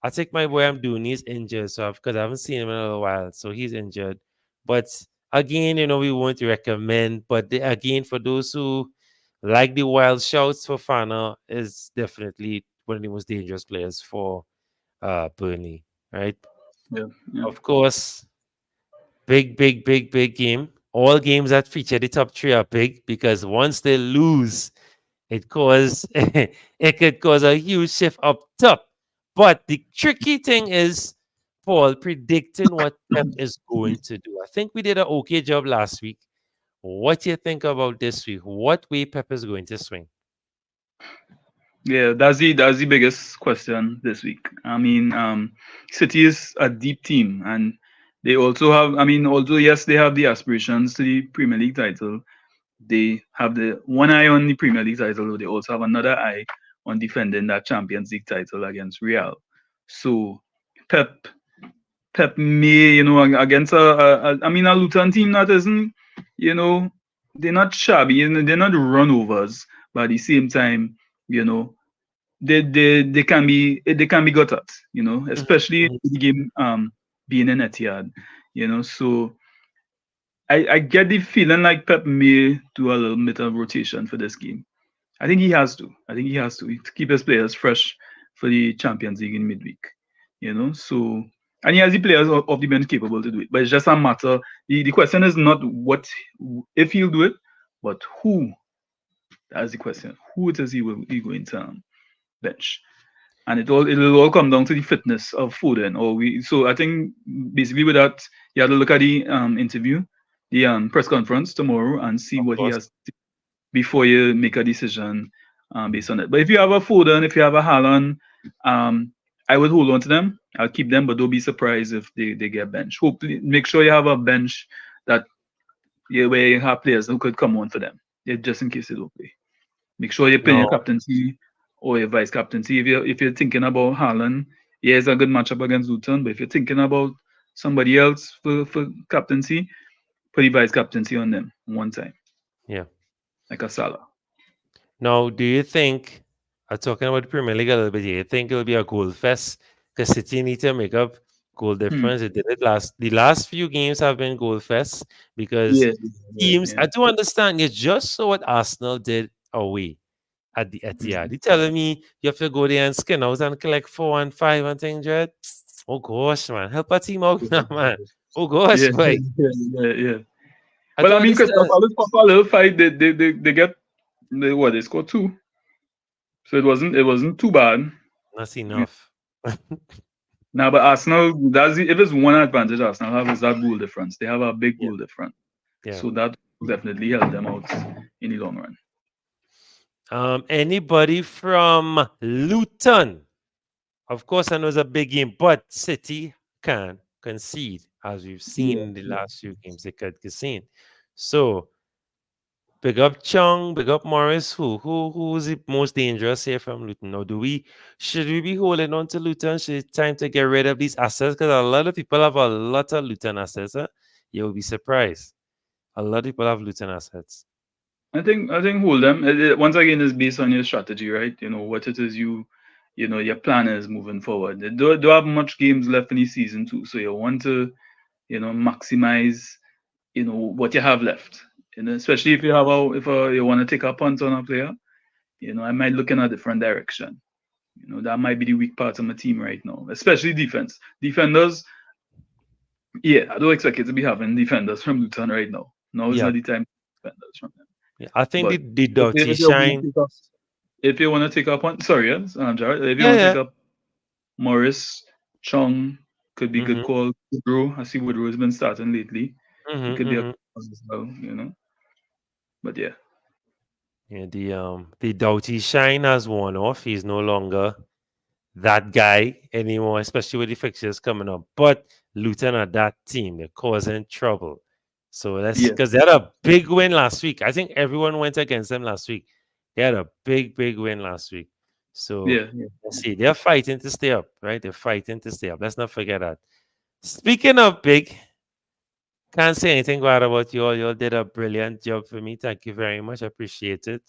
C: I think my boy Amdouni is injured, so because I haven't seen him in a little while, so he's injured. But again, we won't recommend. But again, for those who like the wild shouts, Fofana is definitely one of the most dangerous players for Burnley, right?
D: Yeah.
C: Of course, big game. All games that feature the top three are big because once they lose, it could cause a huge shift up top. But the tricky thing is, Paul, predicting what Pep is going to do. I think we did an okay job last week. What do you think about this week? What way Pep is going to swing?
D: Yeah, that's the biggest question this week. I mean, City is a deep team, and they also have. I mean, although yes, they have the aspirations to the Premier League title, they have the one eye on the Premier League title. They also have another eye on defending that Champions League title against Real. So, Pep may, against a Luton team that isn't, they're not shabby, they're not runovers, but at the same time, they can be got at, especially the game being in Etihad, so I get the feeling like Pep may do a little bit of rotation for this game. I think he has to to keep his players fresh for the Champions League in midweek, so and he has the players of the bench capable to do it. But it's just a matter. The question is not what if he'll do it, but who. That's the question. Who it is he going to bench, and it'll all come down to the fitness of Foden. So I think basically with that, you have to look at the interview, the press conference tomorrow, and see what he has to, before you make a decision based on it. But if you have a Foden, if you have a Haaland, I would hold on to them. I'll keep them, but don't be surprised if they get benched. Hopefully, make sure you have a bench where you have players who could come on for them, just in case they don't play. Make sure you play your captaincy or your vice captaincy. If you're thinking about Haaland, it's a good matchup against Luton. But if you're thinking about somebody else for captaincy, put the vice captaincy on them one time.
C: Yeah,
D: like a Salah.
C: Now, do you think, talking about the Premier League a little bit, do you think it will be a goal fest? Because City need to make up goal difference. It did it the last few games have been goal fest because teams. I do understand. You just saw what Arsenal did away at the Etihad. You telling me you have to go there and skin out and collect 4 and 5 and things, Jed? Oh gosh, man, help a team out now, man. Oh gosh, boy.
D: Yeah. Well, I mean, Crystal Palace pop a little fight. They scored 2, so it wasn't too bad.
C: That's enough.
D: Now, but Arsenal, if it's one advantage Arsenal have is that goal difference. They have a big goal difference, so that will definitely help them out in the long run.
C: Anybody from Luton? Of course, I know it's a big game, but City can concede, as we've seen in the last few games. They could concede. So, big up Chung, big up Morris. Who's the most dangerous here from Luton? Or should we be holding on to Luton? Should it's time to get rid of these assets? Because a lot of people have a lot of Luton assets. You'll be surprised. A lot of people have Luton assets.
D: I think hold them. Once again, it's based on your strategy, right? What it is your plan is moving forward. They don't have much games left in the season too, so you want to maximize what you have left. Especially if you want to take a punt on a player, I might look in a different direction. That might be the weak part of my team right now, especially defense. Defenders, Yeah, I don't expect it to be having defenders from Luton right now. Now is
C: Yeah,
D: not the time for defenders from them.
C: yeah. I think
D: But
C: the Doughty
D: if you want
C: shine.
D: to take up, if you want to take up on, sorry, yes, Jared, if you
C: Yeah,
D: want to
C: yeah.
D: take up Morris, Chong, could be good
C: Mm-hmm.
D: call. Woodrow, I see Woodrow has been starting lately. He
C: Mm-hmm.
D: could be a
C: Mm-hmm.
D: good call as well, you know. But yeah,
C: Yeah, the Doughty shine has worn off. He's no longer that guy anymore, especially with the fixtures coming up. But Luton are that team. They're causing trouble. So let's
D: yeah,
C: because they had a big win last week. I think everyone went against them last week. They had a big, big win last week. So
D: yeah.
C: let's see. They're fighting to stay up, right? They're fighting to stay up. Let's not forget that. Speaking of big, can't say anything bad about you all. You all did a brilliant job for me. Thank you very much. I appreciate it.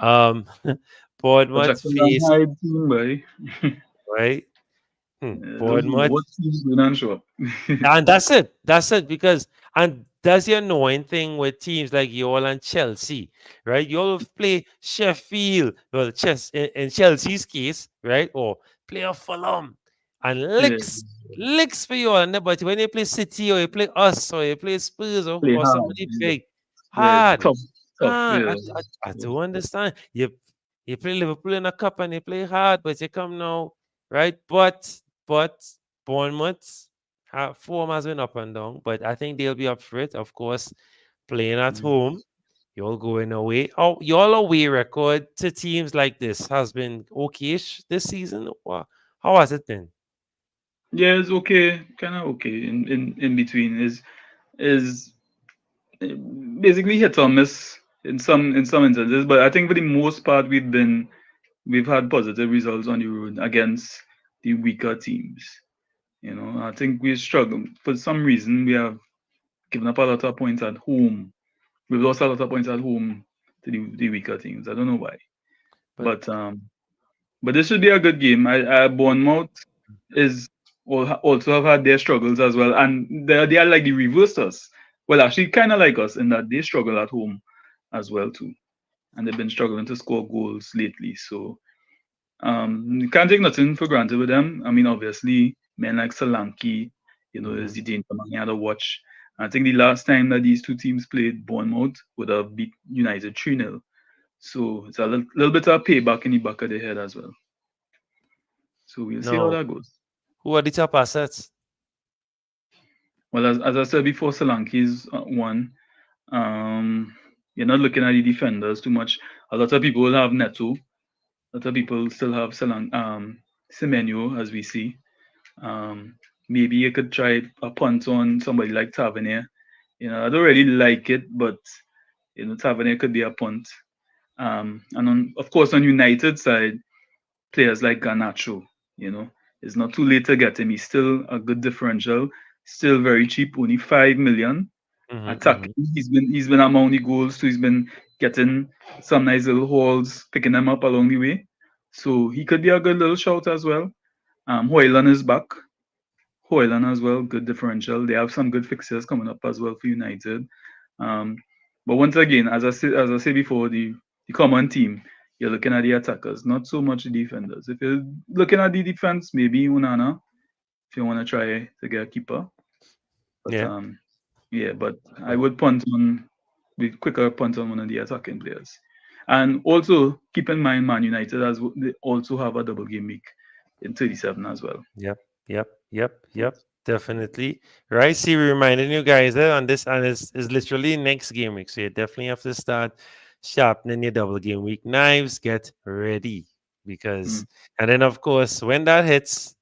C: Um
D: But
C: Bournemouth
D: Jackson and
C: face,
D: Hyde team, boy.
C: right?
D: Those
C: Bournemouth.
D: what teams do not show up.
C: And that's it. That's it. Because and that's the annoying thing with teams like y'all and Chelsea, right? Y'all play Sheffield, well, in Chelsea's case, right? Or play a Fulham and
D: Yeah,
C: licks for you. And then, but when you play City or you play us or you play Spurs
D: play
C: or
D: hard.
C: somebody
D: Yeah,
C: big,
D: yeah.
C: hard,
D: Tough, tough.
C: hard.
D: Yeah,
C: I do understand. You play Liverpool in a cup and you play hard, but you come now, right? But Bournemouth form has been up and down, but I think they'll be up for it. Of course, playing at home, you're going away. Oh, your away record to teams like this has been okayish this season. How has it been?
D: yeah. It's okay, kind of okay. In between is eh, basically hit or miss in some instances, but I think for the most part we've had positive results on the road against the weaker teams. You know, I think we struggle for some reason. We have given up a lot of points at home. We've lost a lot of points at home to the weaker teams. I don't know why,
C: But
D: but but this should be a good game. Bournemouth is also have had their struggles as well, and they are like the reverse us. Well, actually, kind of like us in that they struggle at home as well too, and they've been struggling to score goals lately. So you can't take nothing for granted with them. I mean, obviously, men like Solanke, you know, is
C: mhm.
D: the danger man you had to watch. I think the last time that these two teams played, Bournemouth would have beat United 3-0. So it's a little bit of payback in the back of the head as well. So we'll see how
C: No,
D: that goes.
C: who are the top assets?
D: Well, as I said before, Solanke is one. Um, you're not looking at the defenders too much. A lot of people will have Neto. A lot of people still have Semenyo, as we see. Maybe you could try a punt on somebody like Tavernier. You know, I don't really like it, but you know, Tavernier could be a punt. And of course, on United side, players like Garnacho. You know, it's not too late to get him. He's still a good differential, still very cheap, only 5 million.
C: Mm-hmm,
D: Attacking,
C: mm-hmm.
D: he's been among the goals, so he's been getting some nice little hauls, picking them up along the way. So he could be a good little shout as well. Hoyland is back. Hoyland as well, good differential. They have some good fixtures coming up as well for United. Um, but once again, as I say before, the common team, you're looking at the attackers, not so much the defenders. If you're looking at the defense, maybe Unana, if you want to try to get a keeper. But
C: Yeah.
D: yeah, but I would punt on the quicker punt on one of the attacking players. And also keep in mind, Man United they also have a double game week in 37 as well.
C: Yep, yep. Definitely. Right. See, we reminding you guys on this, and it's literally next game week. So you definitely have to start sharpening your double game week knives. Get ready.
D: Mm.
C: Because, and then of course, when that hits,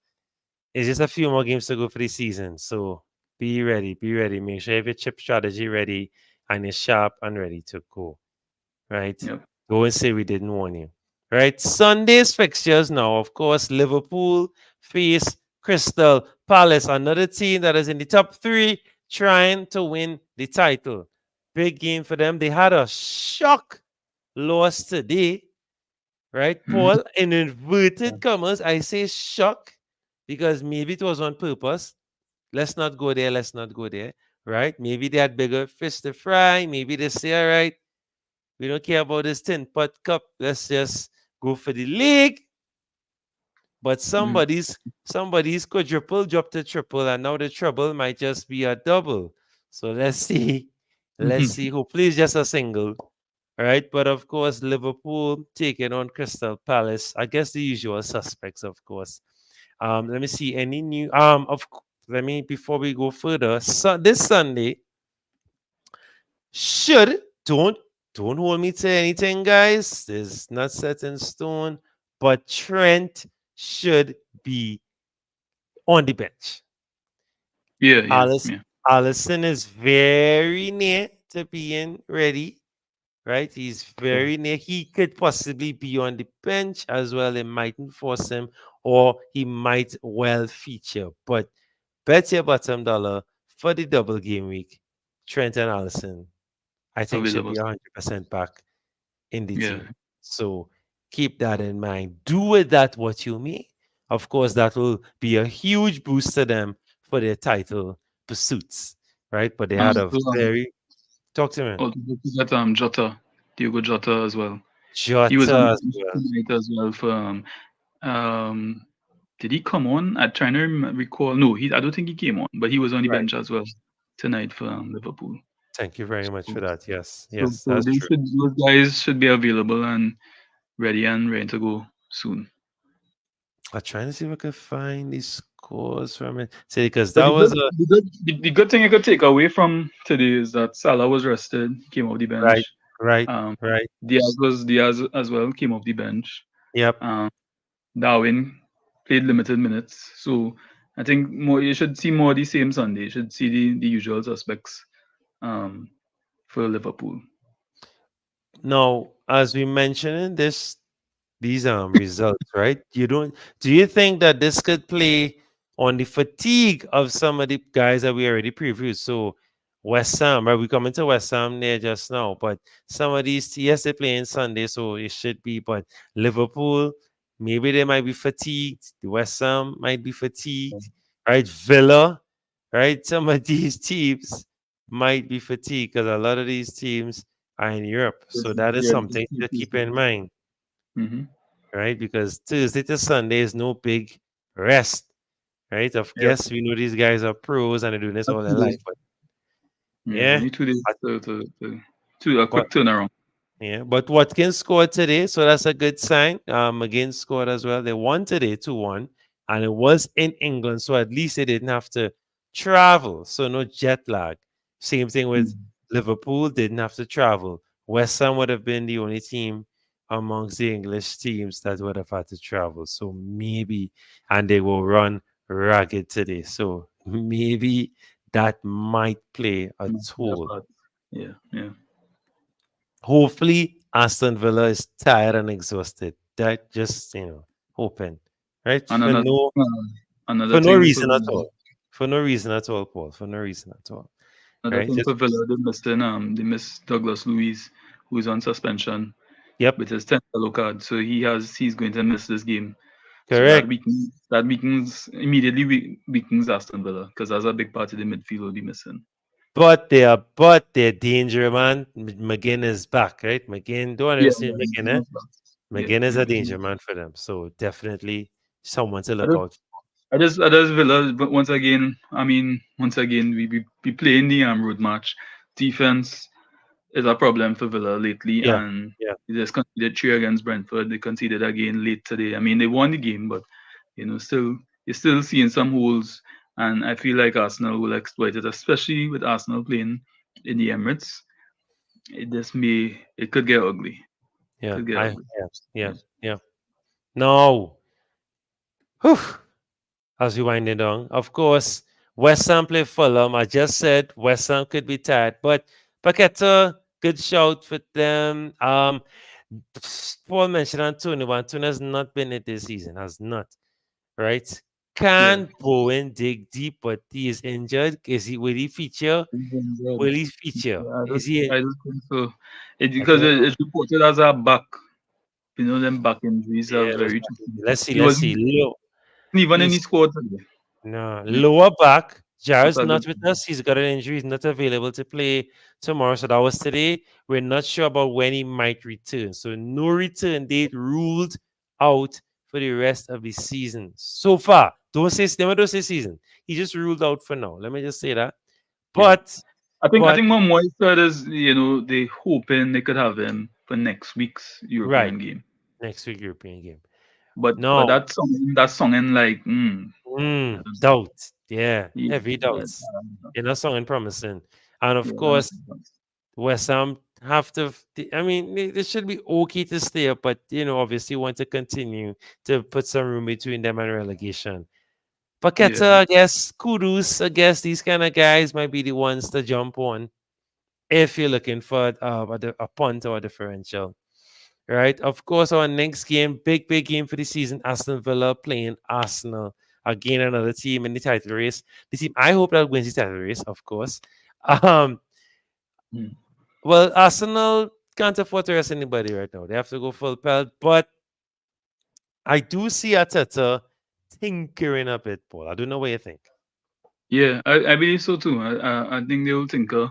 C: it's just a few more games to go for the season. So be ready, be ready. Make sure you have your chip strategy ready and you're sharp and ready to go. Right?
D: Yep.
C: Don't say we didn't warn you. Right? Sunday's fixtures now, of course, Liverpool face Crystal Palace, another team that is in the top three trying to win the title. Big game for them. They had a shock loss today, right, Paul? In inverted commas, I say shock because maybe it was on purpose. Let's not go there. Let's not go there, right? Maybe they had bigger fish to fry. Maybe they say, all right, we don't care about this tin pot cup. Let's just go for the league. But somebody's quadruple dropped to triple, and now the treble might just be a double. So let's see. Let's see. Hopefully it's just a single. All right. But of course, Liverpool taking on Crystal Palace. I guess the usual suspects, of course. Let me see any new let me before we go further. So this Sunday should don't hold me to anything, guys. It's not set in stone, but Trent should be on the bench.
D: Yeah, yeah,
C: Alice,
D: yeah.
C: Allison is very near to being ready, right? He's very near. He could possibly be on the bench as well. It mightn't force him, or he might well feature. But bet your bottom dollar for the double game week, Trent and Allison, I think should
D: Available.
C: be 100% back in the
D: Yeah.
C: team. So keep that in mind. Do with that what you may. Of course, that will be a huge boost to them for their title pursuits, right? But they
D: And
C: had a
D: also,
C: very talk to me.
D: also don't forget Jota, Diogo Jota as well. He was on
C: Jota
D: the
C: as
D: bench
C: well.
D: tonight as well for um did he come on? I'm trying to recall. No, I don't think he came on, but he was on the
C: Right.
D: bench as well tonight for Liverpool.
C: Thank you very much
D: So,
C: for that. Yes,
D: so,
C: yes,
D: so
C: that's true.
D: those guys should be available and ready to go soon.
C: I'm trying to see if I can find these scores from it. See, because
D: But
C: that was a
D: the good thing you could take away from today is that Salah was rested, came off the
C: right,
D: bench.
C: right,
D: Um,
C: right.
D: Diaz as well, came off the bench.
C: Yep.
D: Um, Darwin played limited minutes, so I think more you should see more of the same Sunday. You should see the usual suspects um, for Liverpool.
C: Now, as we mentioned in these results, right? Do you think that this could play on the fatigue of some of the guys that we already previewed? So West Ham, right? We coming to West Ham there just now, but some of these, yes, they're playing Sunday, so it should be, but Liverpool, maybe they might be fatigued. The West Ham might be fatigued, right? Villa, right? Some of these teams might be fatigued because a lot of these teams are in Europe. So that is
D: Yeah,
C: something to keep in mind,
D: mm-hmm.
C: right? Because Tuesday to Sunday is no big rest, right? Of
D: Yeah,
C: guess we know these guys are pros and they're doing this
D: that's
C: all their
D: 2 days.
C: life, but
D: Yeah,
C: yeah,
D: only 2 days
C: but
D: to a
C: but
D: quick turnaround.
C: yeah, but Watkins scored today, so that's a good sign. McGinn scored as well. They won today 2-1, and it was in England, so at least they didn't have to travel, so no jet lag. Same thing with
D: Mm.
C: Liverpool, didn't have to travel. West Ham would have been the only team amongst the English teams that would have had to travel. So maybe, and they will run ragged today. So maybe that might play a
D: Yeah,
C: toll.
D: but yeah, yeah.
C: Hopefully, Aston Villa is tired and exhausted. That just hoping, right?
D: And
C: For
D: another
C: no
D: thing for
C: reason at
D: Villa,
C: all. For no reason at all, Paul. For no reason at all.
D: another
C: Right?
D: thing
C: Just
D: for Villa, they missed Douglas Luiz, who's on suspension
C: yep,
D: with his 10th yellow card, so he's going to miss this game. So
C: correct.
D: that weakens immediately weakens Aston Villa because that's a big part of the midfield will be missing.
C: But they're danger, man. McGinn is back, right? McGinn, don't
D: Yeah,
C: understand McGinn, eh?
D: yeah,
C: McGinn is
D: yeah.
C: a danger man for them. So definitely someone to
D: I
C: look
D: just,
C: out.
D: I just Villa, but once again, we playing the road match. Defense is a problem for Villa lately,
C: Yeah,
D: and
C: yeah.
D: they just conceded three against Brentford. They conceded again late today. I mean, they won the game, but still you're still seeing some holes, and I feel like Arsenal will exploit it, especially with Arsenal playing in the Emirates. It could get ugly.
C: Yeah.
D: Could get ugly.
C: Yeah.
D: Yeah.
C: Yeah. No. Whew. As we wind it down. Of course, West Ham play Fulham. I just said West Ham could be tired, but Paqueta, good shout for them. Paul mentioned Antonio. Antonio has not been it this season, has not, right?
D: Yeah.
C: Can Bowen dig deep, but he is injured? Will he feature?
D: Yeah,
C: Will he feature?
D: I
C: Is he?
D: don't think so.
C: I
D: Because
C: don't know.
D: it's reported as a back. Them back injuries are
C: Yeah,
D: very tricky.
C: let's see.
D: He
C: Let's
D: wasn't
C: see. Low,
D: even in the
C: he's
D: squad today.
C: no
D: Yeah,
C: lower back.
D: that's
C: Jared's
D: a good
C: not with us. He's got an injury. He's not available to play tomorrow. So that was today. We're not sure about when he might return. So no return date ruled out for the rest of the season. So far, never don't say season. He just ruled out for now. Let me just say that.
D: Yeah.
C: But
D: I think what Moy said is, they hoping they could have him for next week's
C: right,
D: European game.
C: next week European game.
D: But
C: No,
D: that song and like I don't
C: doubt. Yeah,
D: yeah,
C: heavy
D: yeah,
C: doubts. You're not song and promising. And of
D: yeah,
C: course, West Ham have to. I mean, they should be okay to stay up, but obviously want to continue to put some room between them and relegation. Paqueta,
D: yeah,
C: I guess, kudos. I guess these kind of guys might be the ones to jump on if you're looking for a punt or a differential. Right. Of course, our next game, big game for the season, Aston Villa playing Arsenal. Again, another team in the title race. The team I hope that wins the title race, of course. Um,
D: Mm.
C: well, Arsenal can't afford to rest anybody right now. They have to go full pelt. But I do see Arteta tinkering a bit, Paul. I don't know what you think.
D: Yeah, I believe so too. I think they will tinker,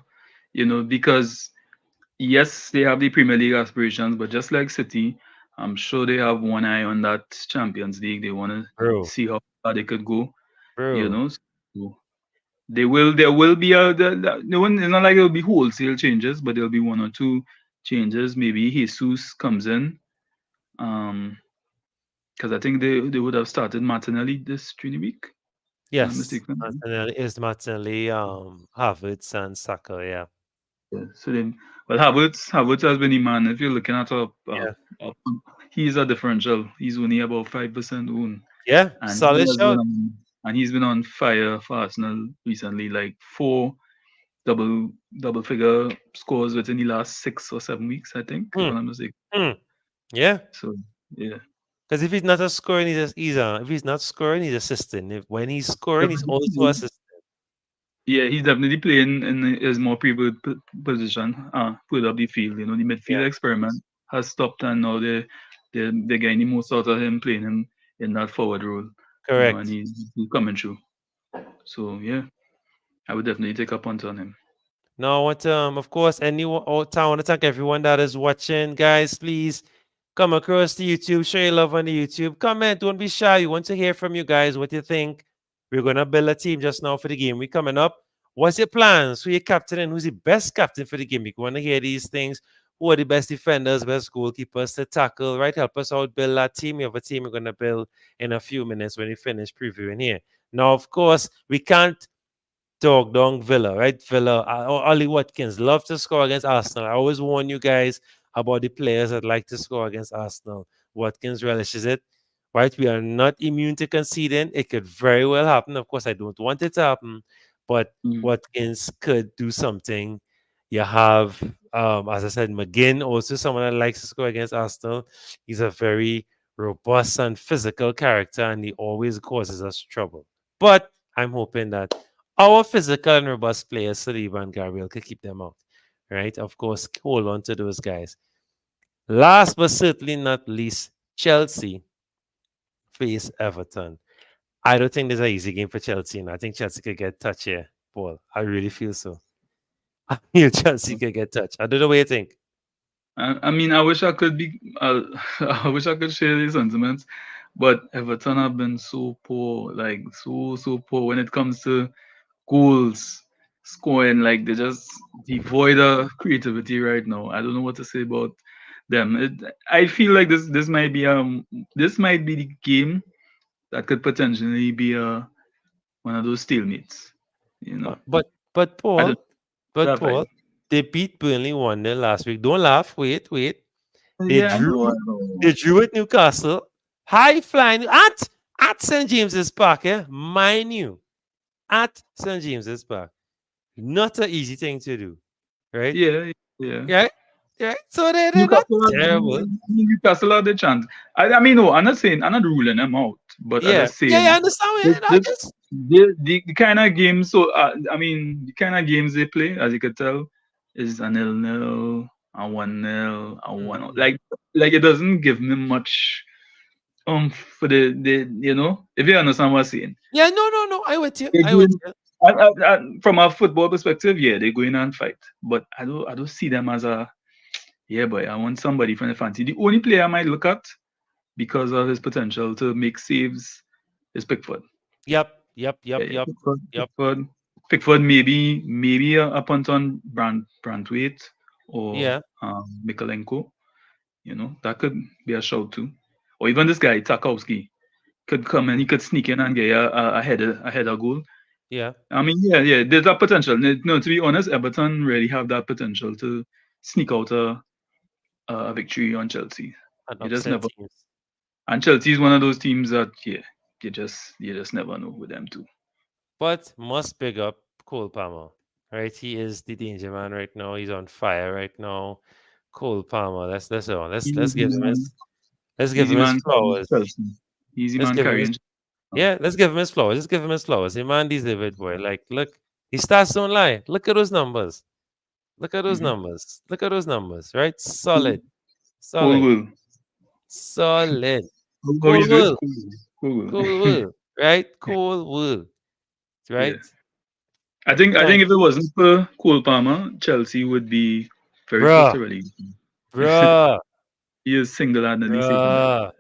D: because yes, they have the Premier League aspirations, but just like City, I'm sure they have one eye on that Champions League. They want to
C: Bro,
D: see how far they could go, you
C: bro.
D: know. So there will be no one. It's not like it'll be wholesale changes, but there'll be one or two changes. Maybe Jesus comes in, um, because I think they would have started Martinelli this training week. If I'm not
C: Yes.
D: mistaken.
C: Martinelli, Havertz and Saka, yeah.
D: Yeah. So then, well, Havertz has been the man. If you're looking at
C: Yeah.
D: a he's a differential. He's only about 5% own,
C: Yeah.
D: and
C: Solid shout.
D: he's been on fire for Arsenal recently. Like four double figure scores within the last 6 or 7 weeks, I think, if
C: Hmm.
D: I'm not mistaken.
C: Hmm. Yeah.
D: So yeah,
C: Because if he's not a scoring, if he's not scoring, he's assisting. When he's scoring, he's also assisting.
D: yeah, he's definitely playing in his more preferred position, further up the field. The midfield
C: Yeah.
D: experiment has stopped, and now they're getting the most out of him, playing him in that forward role. And
C: Correct.
D: he's coming through. So yeah, I would definitely take a punt on him.
C: Now, of course, anyone, I want to thank everyone that is watching. Guys, please come across the YouTube, show your love on the YouTube. Comment, don't be shy. We want to hear from you guys what you think. We're going to build a team just now for the game. We coming up. What's your plans? Who your captain and who's the best captain for the game? We want to hear these things. Who are the best defenders, best goalkeepers to tackle, right? Help us out, build that team. We have a team we're going to build in a few minutes when we finish previewing here. Now, of course, we can't dog down Villa, right? Villa, Ollie Watkins love to score against Arsenal. I always warn you guys about the players that like to score against Arsenal. Watkins relishes it, right? We are not immune to conceding. It could very well happen. Of course, I don't want it to happen, but Watkins could do something. You have, as I said, McGinn, also someone that likes to score against Arsenal. He's a very robust and physical character, and he always causes us trouble. But I'm hoping that our physical and robust players, Saliba and Gabriel, could keep them out. Right? Of course, hold on to those guys. Last but certainly not least, Chelsea face Everton. I don't think there's an easy game for Chelsea. And I think Chelsea could get touch here, Paul. I really feel so. I feel Chelsea could get touch. I don't know what you think.
D: I mean, I wish I could be. I wish I could share these sentiments, but Everton have been so poor, like so poor when it comes to goals scoring. Like they're just devoid of creativity right now. I don't know what to say about them. I feel like this might be the game that could potentially be one of those stalemates. You know,
C: But
D: I don't that
C: Paul,
D: vibe.
C: they beat Burnley 1-0 last week. Don't laugh. Wait. They
D: Yeah, I know.
C: drew
D: I know.
C: they drew at Newcastle. High flying at St. James's Park, mind you, at St. James's Park. Not an easy thing to do, right?
D: Yeah, yeah.
C: Yeah, yeah. So they're not
D: Newcastle,
C: terrible.
D: Newcastle had the chance. I mean, no, I'm not ruling them out, but I'm
C: Yeah,
D: just
C: yeah,
D: saying
C: I understand.
D: this,
C: I
D: this
C: just
D: the kind of games. So I mean, the kind of games they play, as you could tell, is a 0-0, a 1-0, a 1. Like it doesn't give me much for the. If you understand what I'm saying.
C: yeah. No. I with you.
D: They
C: I
D: go
C: with
D: in,
C: you.
D: from a football perspective, yeah, they go in and fight, but I don't see them as a. Yeah, boy, I want somebody from the fancy. The only player I might look at because of his potential to make saves is Pickford.
C: Yep.
D: Yeah, Pickford maybe a punt on Brandwaite or
C: Yeah.
D: Mikolenko. That could be a shout too. Or even this guy Tarkowski could come and he could sneak in and get a header goal.
C: Yeah.
D: I mean, yeah, there's that potential. No, to be honest, Everton really have that potential to sneak out a victory on Chelsea.
C: And
D: You just
C: upset
D: never.
C: teams.
D: And Chelsea is one of those teams that you just never know with them too.
C: But must big up Cole Palmer. Right? He is the danger man right now. He's on fire right now. Cole Palmer. Let's give him his
D: Easy man carrying
C: flowers.
D: Chelsea. Easy
C: Let's
D: man
C: give him his
D: carrying.
C: let's give him his flowers. Let's give him his flowers. The man deserves it, boy. Like, look, his stats don't lie. Look at those numbers. Look at those
D: Mhm.
C: numbers. Look at those numbers, right? Solid.
D: Cool will.
C: Solid.
D: How you
C: Cool
D: do it?
C: will.
D: Cool will.
C: Cool will. Right? Cool will. Right?
D: Yeah. I think if it wasn't for Cole Palmer, Chelsea would be very close to relegation.
C: Bruh.
D: He is single-handedly saving them.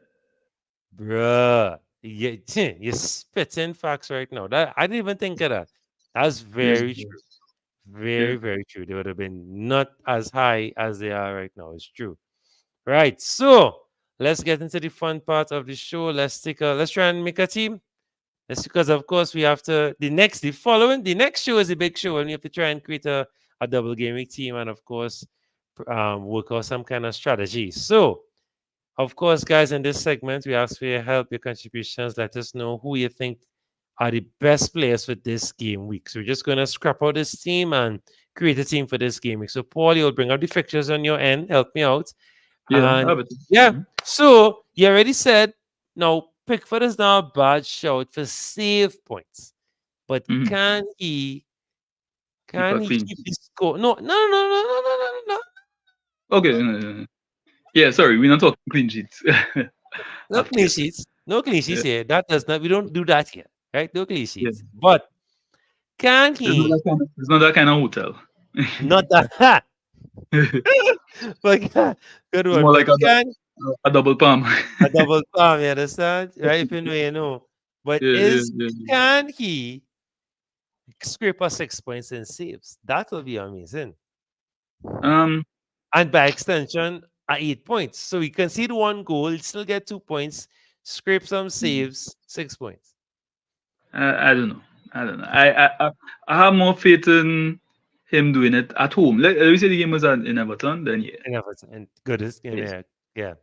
C: Bruh. Yeah, you're spitting facts right now. That I didn't even think of that. That's very
D: Yeah.
C: true. Very, very true. They would have been not as high as they are right now. It's true. Right. So let's get into the fun part of the show. Let's try and make a team. That's because of course we have to the next show is a big show and we have to try and create a double game week team and of course work out some kind of strategy. So of course, guys, in this segment, we ask for your help, your contributions. Let us know who you think are the best players for this game week. So we're just going to scrap out this team and create a team for this game week. So, Paul, you'll bring up the fixtures on your end. Help me out.
D: Yeah,
C: And so you already said, now, Pickford is now a bad shout for save points. But can he keep the score? No.
D: Okay. Yeah, sorry, we're not talking clean sheets.
C: No clean sheets. No clean sheets here. That does not. We don't do that here, right? No clean sheets.
D: Yeah.
C: But can he?
D: It's not that kind of hotel.
C: Not that. But good one.
D: More like
C: a
D: double palm.
C: a double palm. You understand? Right? If you know, you know. But can he scrape us 6 points in saves? That will be amazing. And by extension, 8 points. So he concede 1 goal, still get 2 points, scrape some saves, 6 points.
D: I don't know. I have more faith in him doing it at home. Let me say the game was in Everton, then yeah.
C: In Everton, and goodest game, yeah.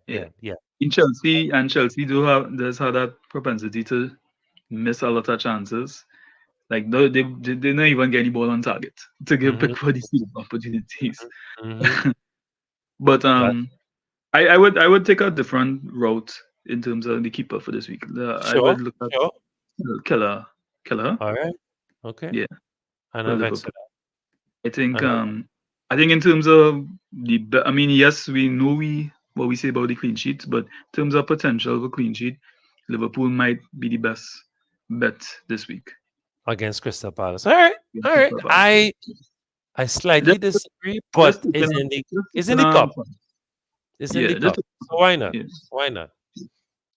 D: In Chelsea, and Chelsea does have that propensity to miss a lot of chances. Like they don't even get any ball on target to give Pickford these opportunities. But I would take a different route in terms of the keeper for this week. I would look at Keller.
C: All right. Okay.
D: Yeah.
C: I
D: think in terms of yes, we know what we say about the clean sheets, but in terms of potential for clean sheet, Liverpool might be the best bet this week
C: against Crystal Palace. All right. I slightly disagree, but it's in the cup. It's in the cup. So why not?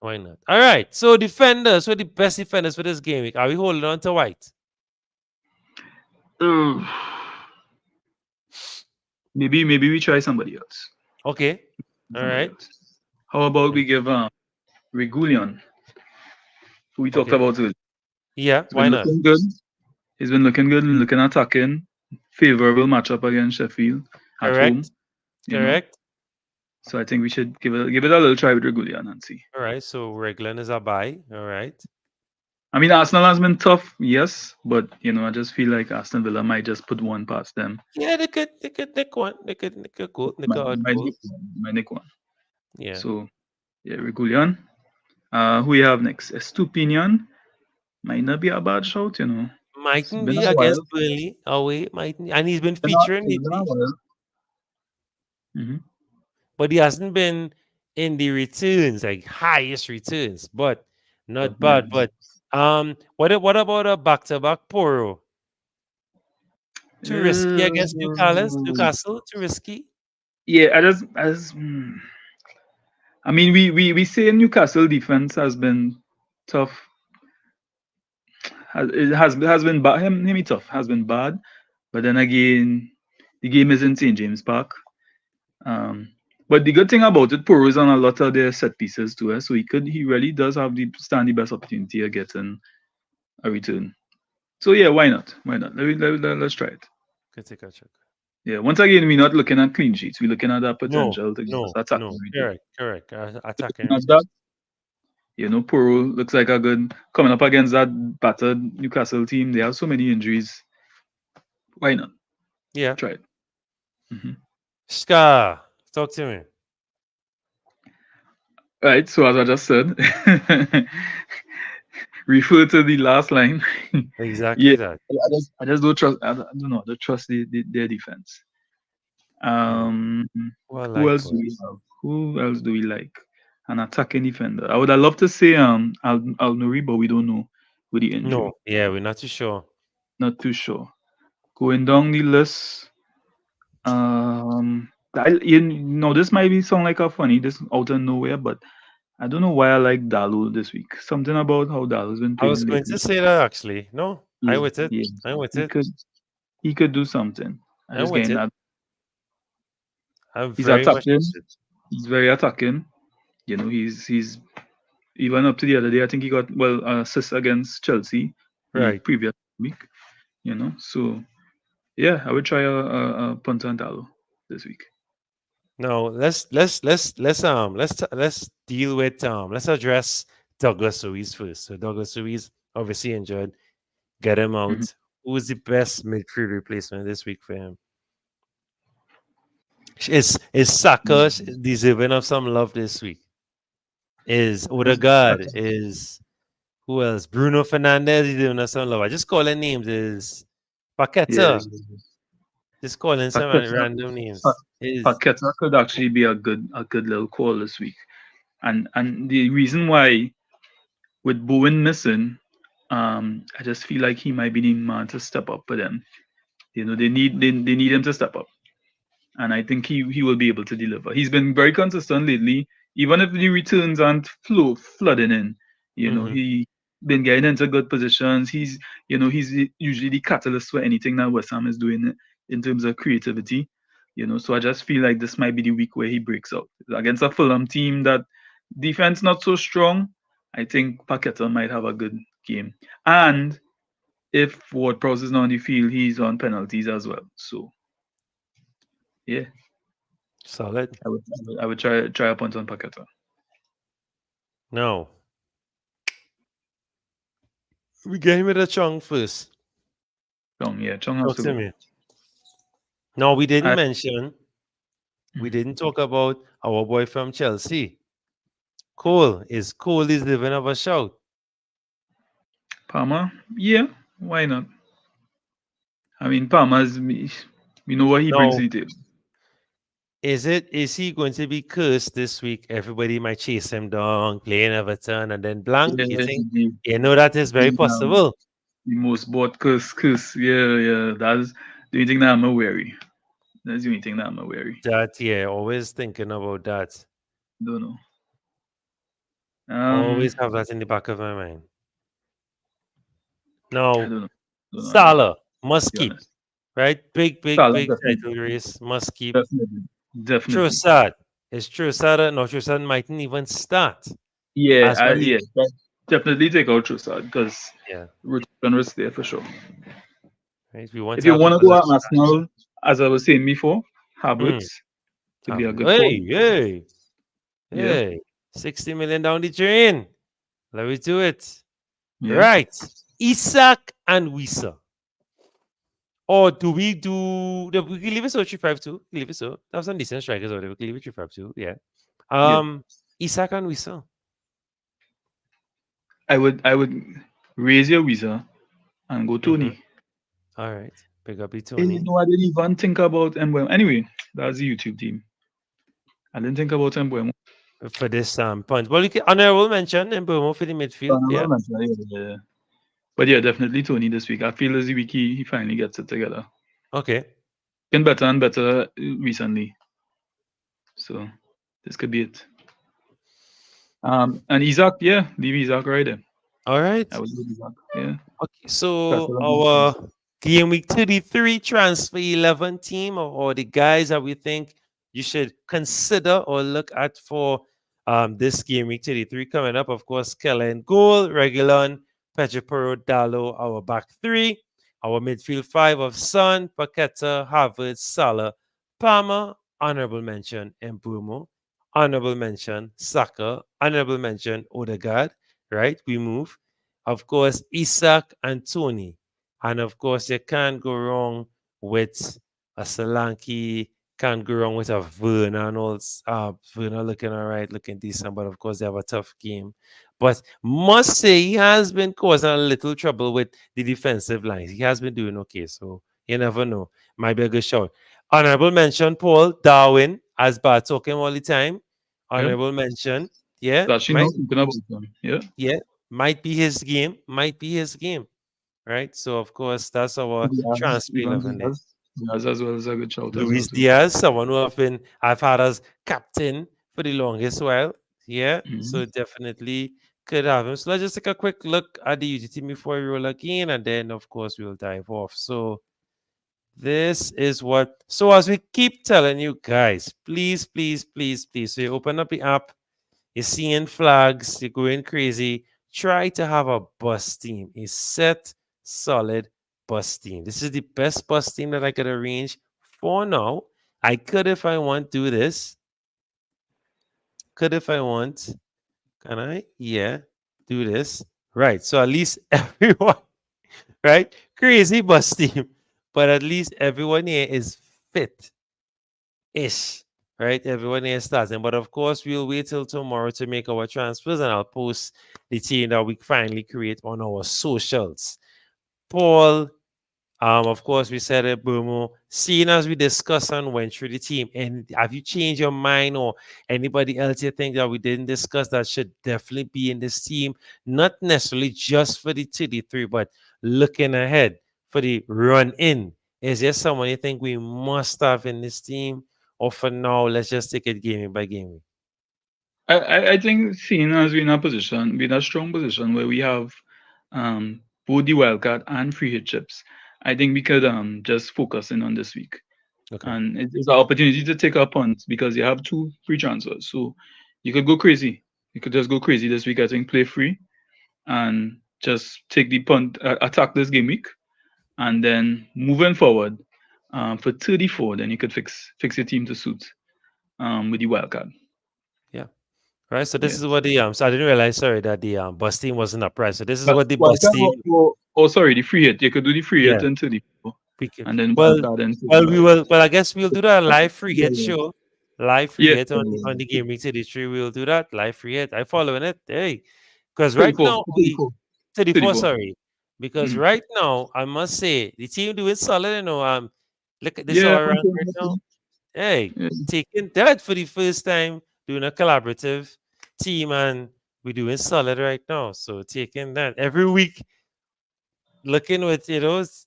C: Why not? All right. So defenders, who are the best defenders for this game week? Are we holding on to White?
D: Maybe we try somebody else.
C: Okay. All right.
D: How about we give Reguilon, who we talked about earlier.
C: Yeah, why not?
D: Good. He's been looking good and looking attacking. Favorable matchup against Sheffield at home.
C: Correct.
D: So I think we should give it a little try with Reguilon and see.
C: All right. So Reguilon is a buy. All right.
D: I mean, Arsenal has been tough, yes, but I just feel like Aston Villa might just put one past them.
C: Yeah, they could nick one. They could go.
D: Might nick one.
C: Yeah.
D: So Reguilon. Who we have next? Estupiñán. Might not be a bad shout,
C: Mightn't be against Burnley away, and he's been featuring but he hasn't been in the returns, like highest returns, but not bad. But what about a back-to-back Porro? Too risky against Newcastle. Too risky.
D: Yeah, I mean, we say Newcastle defense has been tough. It has been bad. Him tough has been bad, but then again, the game is in St James Park. But the good thing about it, Poro is on a lot of their set pieces too, so he really does have the best opportunity of getting a return. So yeah, why not? Why not? Let's try it.
C: Could take a check.
D: Yeah, once again, we're not looking at clean sheets. We're looking at that potential to
C: No,
D: attack.
C: no, correct. Attacking.
D: Not that. Poro looks like a good coming up against that battered Newcastle team. They have so many injuries. Why not?
C: Yeah.
D: Try it. Mm-hmm.
C: Ska, talk to me.
D: Right. So as I just said, refer to the last line.
C: Exactly that.
D: I just don't trust. I don't know. I don't trust their defense. Who else do we have? Who else do we like? An attacking defender. I would have loved to say Al Nuri, but we don't know with the injury.
C: No, yeah, we're not too sure.
D: Not too sure. Going down the list, this might sound like a funny, this out of nowhere, but I don't know why I like Dalot this week. Something about how Dalot's been playing.
C: I was going to say that actually. No,
D: yeah,
C: I'm with it.
D: Yeah.
C: I'm with it.
D: He could do something.
C: I'm with it.
D: He's attacking. He's very attacking. He's even up to the other day. I think he got assist against Chelsea
C: right
D: previous week. So yeah, I would try a punt on Dalot this week.
C: No, let's deal with let's address Douglas Luiz first. So Douglas Luiz obviously injured. Get him out.
D: Mm-hmm.
C: Who is the best midfield replacement this week for him? Is Saka deserving of some love this week? Is Odegaard? Is who else? Bruno Fernandes is deserving of some love. I just calling names. Is Paqueta? Yeah. Just calling some random names.
D: Paqueta could actually be a good little call this week, and the reason why, with Bowen missing, I just feel like he might be the man to step up for them. They need him to step up, and I think he will be able to deliver. He's been very consistent lately, even if the returns aren't flooding in. He been getting into good positions. He's usually the catalyst for anything that West Ham is doing in terms of creativity. So I just feel like this might be the week where he breaks out against a Fulham team that defense not so strong. I think Paqueta might have a good game, and if Ward-Prowse is not on the field, he's on penalties as well. So yeah,
C: solid.
D: I would try a punt on Paqueta.
C: No, we get him with a Chong first.
D: Chong has to go.
C: No, we didn't mention. We didn't talk about our boy from Chelsea. Cole is living of a shout.
D: Palmer, yeah, why not? I mean, Palmer's, we know what he brings to the table.
C: Is he going to be cursed this week? Everybody might chase him down, playing Everton, and then blank. You think? That is very possible.
D: The most bought curse. Yeah. That's the only thing that I'm wary. That's the only thing that I'm wary.
C: Always thinking about that.
D: Don't know.
C: Always have that in the back of my mind. No, Salah must keep. Right? Big title race must keep.
D: Definitely.
C: Trossard. Is Trossard? No, Trossard mightn't even start.
D: Yeah, definitely take out Trossard because return risk there for sure.
C: Right?
D: If you want to go at Arsenal, as I was saying before, Havertz could be a good call.
C: Hey, 60 million down the drain. Let me do it. Yeah. Right. Isak and Wissa. Or do we do... We can leave it so 3-5-2. Leave it so. That was some decent strikers already. We can leave it 3-5-2. Yeah. Isak and Wissa.
D: I would raise your Wissa and go Tony.
C: Mm-hmm. All right. Pick up the Tony.
D: I didn't even think about Mbeumo. Anyway, that's the YouTube team. I didn't think about Mbeumo.
C: For this point. Well, you can honorable mention Mbeumo for the midfield.
D: Yeah. But yeah, definitely Tony this week. I feel as the week he finally gets it together.
C: Okay.
D: Been better and better recently. So this could be it. And Isaac, yeah, leave Isaac right there.
C: All right.
D: I would leave Isaac. Yeah.
C: Okay, so
D: Settle him
C: our game week 33 transfer 11 team, or the guys that we think you should consider or look at for this game week 33 coming up. Of course, Kellen goal, Regulon, Pedro Dallo, our back three, our midfield five of Son, Paqueta, Harvard, Salah, Palmer, honorable mention, Mbeumo, honorable mention, Saka, honorable mention, Odegaard, right? We move. Of course, Isaac and Tony. And of course, you can't go wrong with a Solanke, can't go wrong with a Verna. And all, Verna looking all right, looking decent, but of course, they have a tough game. But must say, he has been causing a little trouble with the defensive lines. He has been doing okay, so you never know. Might be a good shot. Honorable mention, Paul Darwin, as bad talking all the time.
D: Yeah.
C: Honorable mention. Yeah,
D: Actually,
C: might
D: not thinking about them. Yeah.
C: yeah, might be his game. Might be his game. Right. So of course that's our
D: Diaz,
C: transfer
D: even
C: 11 there.
D: Diaz as well is a good shout as well
C: Luis
D: too.
C: Diaz, someone who I've had as captain for the longest while. Yeah.
D: Mhm.
C: So definitely could have him. So let's just take a quick look at the UG team before we roll again, and then of course we'll dive off. So this is what. So as we keep telling you guys, please, please, please, please. So you open up the app, you're seeing flags, you're going crazy. Try to have a bus team, a set, solid bus team. This is the best bus team that I could arrange for now. I could, if I want, do this. Could, if I want. Can I? Yeah, do this. Right. So at least everyone, right? Crazy bus team. But at least everyone here is fit ish, right? Everyone here starting. But of course, we'll wait till tomorrow to make our transfers and I'll post the team that we finally create on our socials. Paul, of course, we said it, Brumo. Seeing as we discussed and went through the team, and have you changed your mind or anybody else you think that we didn't discuss that should definitely be in this team? Not necessarily just for the TD3, but looking ahead for the run in. Is there someone you think we must have in this team? Or for now, let's just take it game by game.
D: I think seeing as we're in a position, we're in a strong position where we have both the wildcard and free hit chips. I think we could just focus in on this week.
C: Okay.
D: And it's an opportunity to take a punt because you have two free transfers. So you could go crazy. You could just go crazy this week. I think play free and just take the punt, attack this game week, and then moving forward for 34, then you could fix your team to suit with the wild card.
C: Yeah. Right. So this
D: Yeah.
C: is what the so I didn't realize, sorry, that the bus team wasn't upright. So this is
D: But
C: what the
D: wild
C: bus
D: card,
C: team.
D: sorry, the free hit. You could do the free hit
C: Yeah.
D: in 34,
C: We can,
D: and then
C: well,
D: wild card in
C: we
D: 35.
C: will. Well, I guess we'll do that
D: That's
C: live free hit
D: yeah,
C: show, live free
D: yeah,
C: hit on the game week 33. We'll do that live free hit. I following it. Hey, because right
D: 34,
C: now we
D: 34,
C: 34.
D: 34.
C: Sorry, because
D: Mm.
C: right now I must say the team doing solid. Look at this
D: Yeah,
C: all around
D: confirm
C: right
D: that
C: now.
D: too.
C: Hey,
D: Yeah.
C: taking that for the first time, doing a collaborative team, and we're doing solid right now. So taking that every week, looking with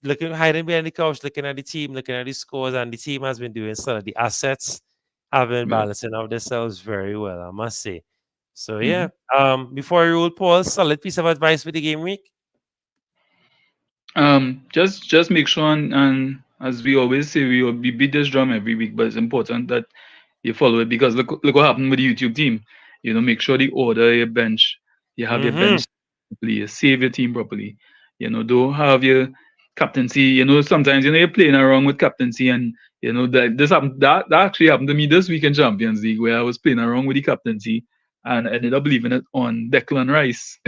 C: looking hiding behind the couch, looking at the team, looking at the scores, and the team has been doing solid. The assets have been
D: Yeah.
C: balancing out themselves very well, I must say. So yeah.
D: Mhm.
C: Before I roll, Paul, solid piece of advice for the game week.
D: Just make sure and as we always say, we beat this drum every week, but it's important that you follow it because look what happened with the YouTube team. You know, make sure the order your bench, you have your
C: Mm-hmm.
D: bench properly, you save your team properly. You know, don't have your captaincy. You know, sometimes you're playing around with captaincy, and you know that this happened. That actually happened to me this week in Champions League, where I was playing around with the captaincy and ended up leaving it on Declan Rice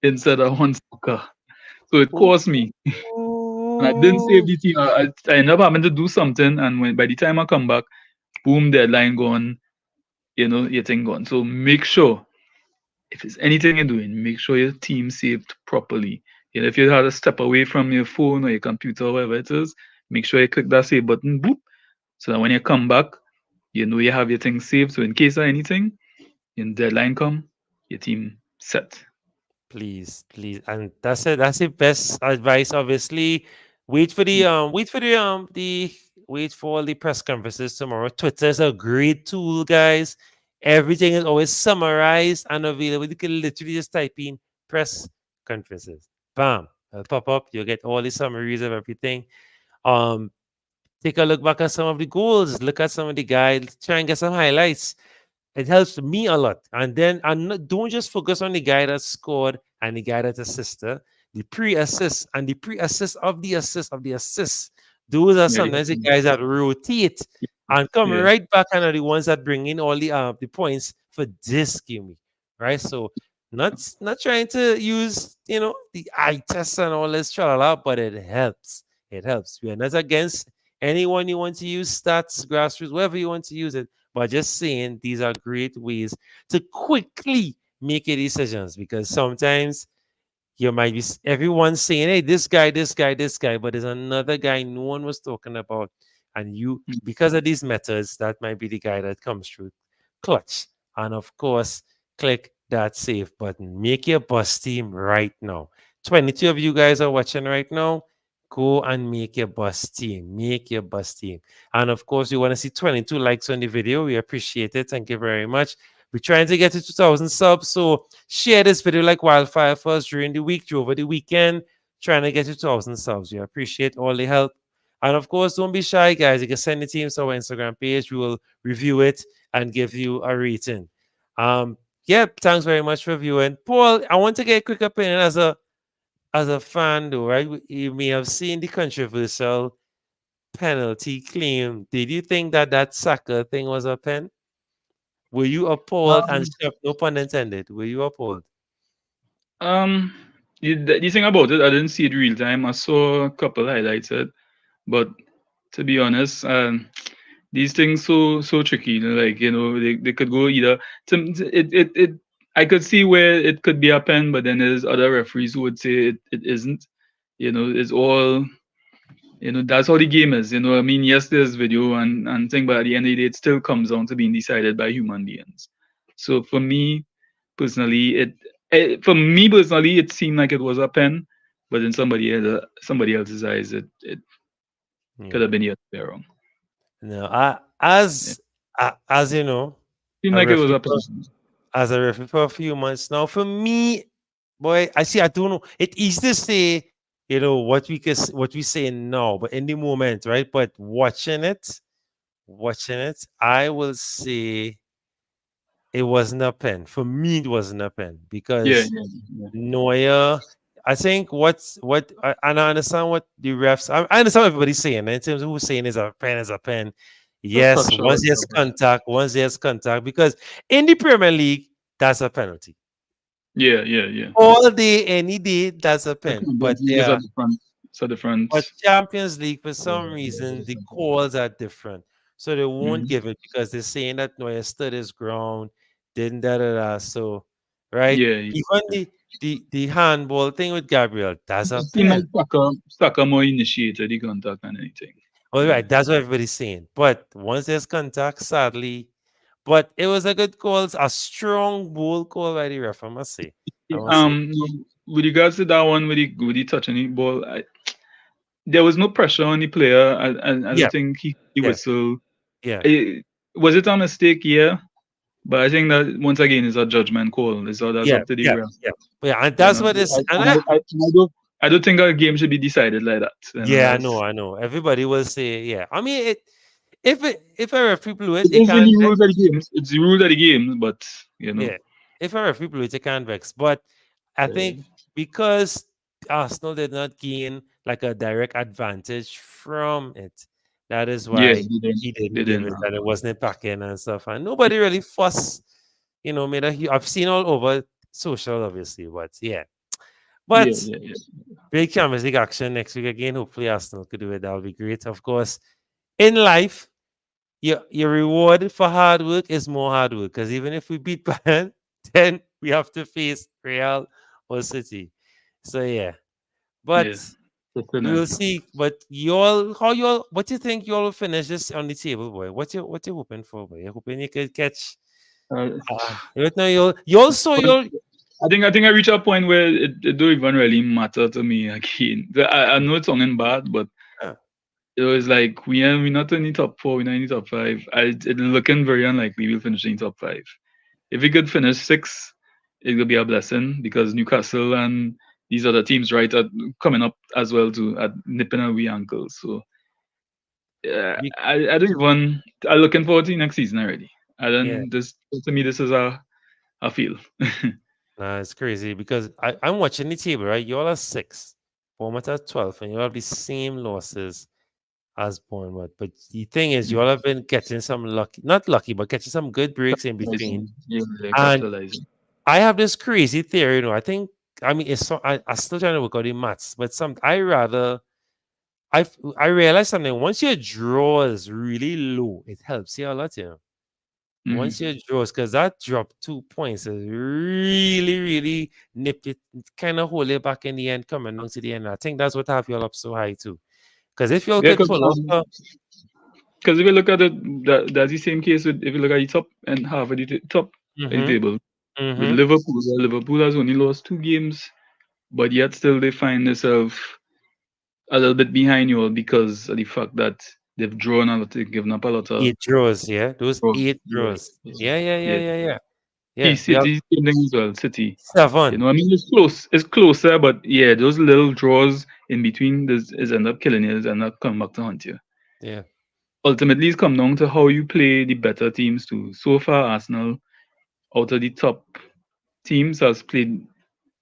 D: instead of on Saka. So it cost me, and I didn't save the team. I ended up having to do something, and when by the time I come back, boom, deadline gone. You know, your thing gone. So make sure if it's anything you're doing, make sure your team saved properly. You know, if you had to step away from your phone or your computer or whatever it is, make sure you click that save button, boop, so that when you come back, you know you have your thing saved. So in case of anything, in deadline come, your team set.
C: Please, please, and that's it. That's the best advice. Obviously, wait for all the press conferences tomorrow. Twitter is a great tool, guys. Everything is always summarized and available. You can literally just type in press conferences. Bam. It'll pop up. You'll get all the summaries of everything. Um, Take a look back at some of the goals. Look at some of the guys. Try and get some highlights. It helps me a lot. And then don't just focus on the guy that scored and the guy that assisted. The pre-assist and the pre-assist of the assist of the assist. Those are sometimes the guys that rotate and come right back and are the ones that bring in all the points for this game, right? So not trying to use the eye test and all this tralala, but it helps. It helps. We are not against anyone you want to use stats, grassroots, wherever you want to use it, but just saying these are great ways to quickly make your decisions, because sometimes you might be everyone's saying, hey, this guy, but there's another guy no one was talking about. And you, because of these methods, that might be the guy that comes through clutch. And of course, click that save button. Make your bus team right now. 22 of you guys are watching right now. Go and make your bus team. Make your bus team. And of course, you want to see 22 likes on the video. We appreciate it. Thank you very much. We're trying to get to 2,000 subs. So share this video like wildfire for us during the week, over the weekend. Trying to get to 2,000 subs. We appreciate all the help. And of course, don't be shy, guys. You can send the teams to our Instagram page. We will review it and give you a rating. Yeah, thanks very much for viewing. Paul, I want to get a quick opinion as a fan, though, right? You may have seen the controversial penalty claim. Did you think that Saka thing was a pen? Were you appalled and shocked? No pun intended. Were you appalled?
D: The thing about it, I didn't see it real time. I saw a couple highlights of it, but to be honest, these things so tricky. Like they could go either. I could see where it could be a pen, but then there's other referees who would say it isn't. It's all. That's how the game is. I mean, yes, there's video and thing, but at the end of the day, it still comes down to being decided by human beings. So for me personally, it seemed like it was a pen, but in somebody else's eyes, it could have been the other way around.
C: No, as you know,
D: seemed like it was a pen.
C: As a referee for a few months now, for me, boy, I don't know. It's easy to say, what we say now, but in the moment, right? But watching it, I will say it wasn't a pen. For me, it wasn't a pen because Neuer. I think and I understand what the refs. I understand what everybody's saying in terms of who's saying is a pen. Yes, once there's contact, because in the Premier League, that's a penalty.
D: Yeah.
C: All day, any day, that's a pen. But
D: it's a different.
C: But Champions League, for some reason, the calls are different, so they won't give it because they're saying that Neuer stood his ground, didn't da. So, right?
D: Yeah.
C: Even the handball thing with Gabriel, that's a pen.
D: Saka more initiated the contact than anything.
C: All right, that's what everybody's saying. But once there's contact, sadly, but it was a good call, a strong, bold call by the ref, I must say.
D: With regards to that one, with the touching the ball, there was no pressure on the player. I don't think he whistled.
C: Yeah.
D: Was it a mistake? Yeah. But I think that once again is a judgment call. That's up to the ref.
C: Yeah, and that's what it's.
D: I don't think a game should be decided like that.
C: I know. Everybody will say, yeah. I mean, if a referee blew it,
D: it's the rules of the game. It's the rules of the game, but
C: Yeah, if a referee blew it, you can't vex. But I think because Arsenal did not gain like a direct advantage from it, that is why he didn't give it, and it wasn't packing and stuff. And nobody really fussed, made a I've seen all over social, obviously, but yeah. But big Champions League action next week again. Hopefully Arsenal could do it. That would be great. Of course, in life, your reward for hard work is more hard work. Because even if we beat Bayern, then we have to face Real or City. So yeah. But we'll see. But what do you think y'all will finish this on the table, boy? What you hoping for, boy? You hoping you could catch right now
D: I think I reach a point where it don't even really matter to me again. I know it's something bad, but it was like we not in the top four, we're not in the top five. It's looking very unlikely we'll finish in the top five. If we could finish six, it would be a blessing because Newcastle and these other teams right are coming up as well to at nipping our wee ankles. So yeah,
C: You-
D: I don't even. I'm looking forward to next season already. I
C: yeah.
D: don't this to me this is a feel.
C: Nah, it's crazy because I'm watching the table, right? You all are 6, Bournemouth at 12, and you all have the same losses as Bournemouth. But the thing is, you all have been getting some lucky, not lucky, but getting some good breaks in between.
D: Yeah,
C: And
D: capitalizing.
C: I have this crazy theory, I think, I mean, it's so, I'm still trying to work out the maths, but I realize something. Once your draw is really low, it helps you a lot, Once your draws, because that drop 2 points is really, really nip it, kind of hold it back in the end, coming down to the end. I think that's what have you all up so high too. Because if you all
D: Yeah,
C: could pull off,
D: because if you look at it, that's the same case with if you look at the top and half of the top of the table with Liverpool. Well, Liverpool has only lost 2 games, but yet still they find themselves a little bit behind you all because of the fact that they've drawn a lot, they've given up a lot of
C: 8 draws, yeah, those
D: draws.
C: 8
D: Yeah,
C: draws, yeah.
D: City, same thing as well. City,
C: 7.
D: I mean, it's close, it's closer, but yeah, those little draws in between is end up killing you, is end up coming back to haunt you.
C: Yeah,
D: Ultimately, it's come down to how you play the better teams too. So far, Arsenal, out of the top teams, has played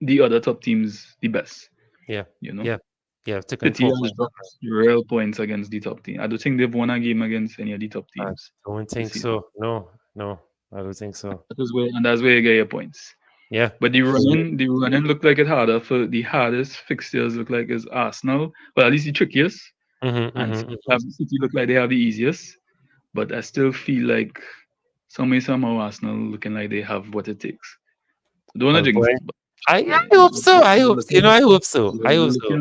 D: the other top teams the best.
C: yeah,
D: You know,
C: yeah. Taking
D: City
C: 4
D: has
C: points.
D: dropped real points against the top team. I don't think they've won a game against any of the top
C: I
D: teams
C: don't think
D: this season.
C: so. No, I don't think so.
D: That's where you get your points.
C: Yeah,
D: But the running looked like it harder for the hardest fixtures. Look like is Arsenal, well at least the trickiest, and City look like they have the easiest. But I still feel like somehow Arsenal looking like they have what it takes. Don't want
C: Well,
D: to jinx
C: boy,
D: it, but
C: I hope so. I hope I hope so. I hope so.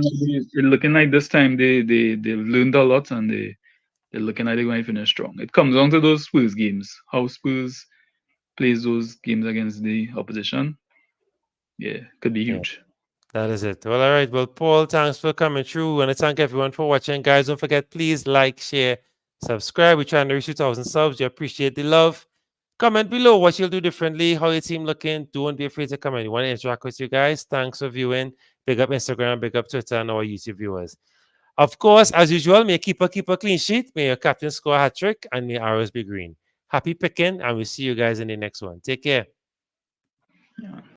D: looking like this time they've learned a lot and they're looking like they're going to finish strong. It comes down to those Spurs games. How Spurs plays those games against the opposition. Yeah, could be
C: Yeah.
D: huge.
C: That is it. Well, all right. Well, Paul, thanks for coming through. And I thank everyone for watching. Guys, don't forget, please like, share, subscribe. We're trying to reach 2,000 subs. We appreciate the love. Comment below what you'll do differently, how your team looking. Don't be afraid to comment. We want to interact with you guys. Thanks for viewing. Big up Instagram, big up Twitter, and our YouTube viewers. Of course, as usual, may keeper keep a clean sheet. May your captain score a hat trick, and may arrows be green. Happy picking, and we'll see you guys in the next one. Take care.
D: Yeah.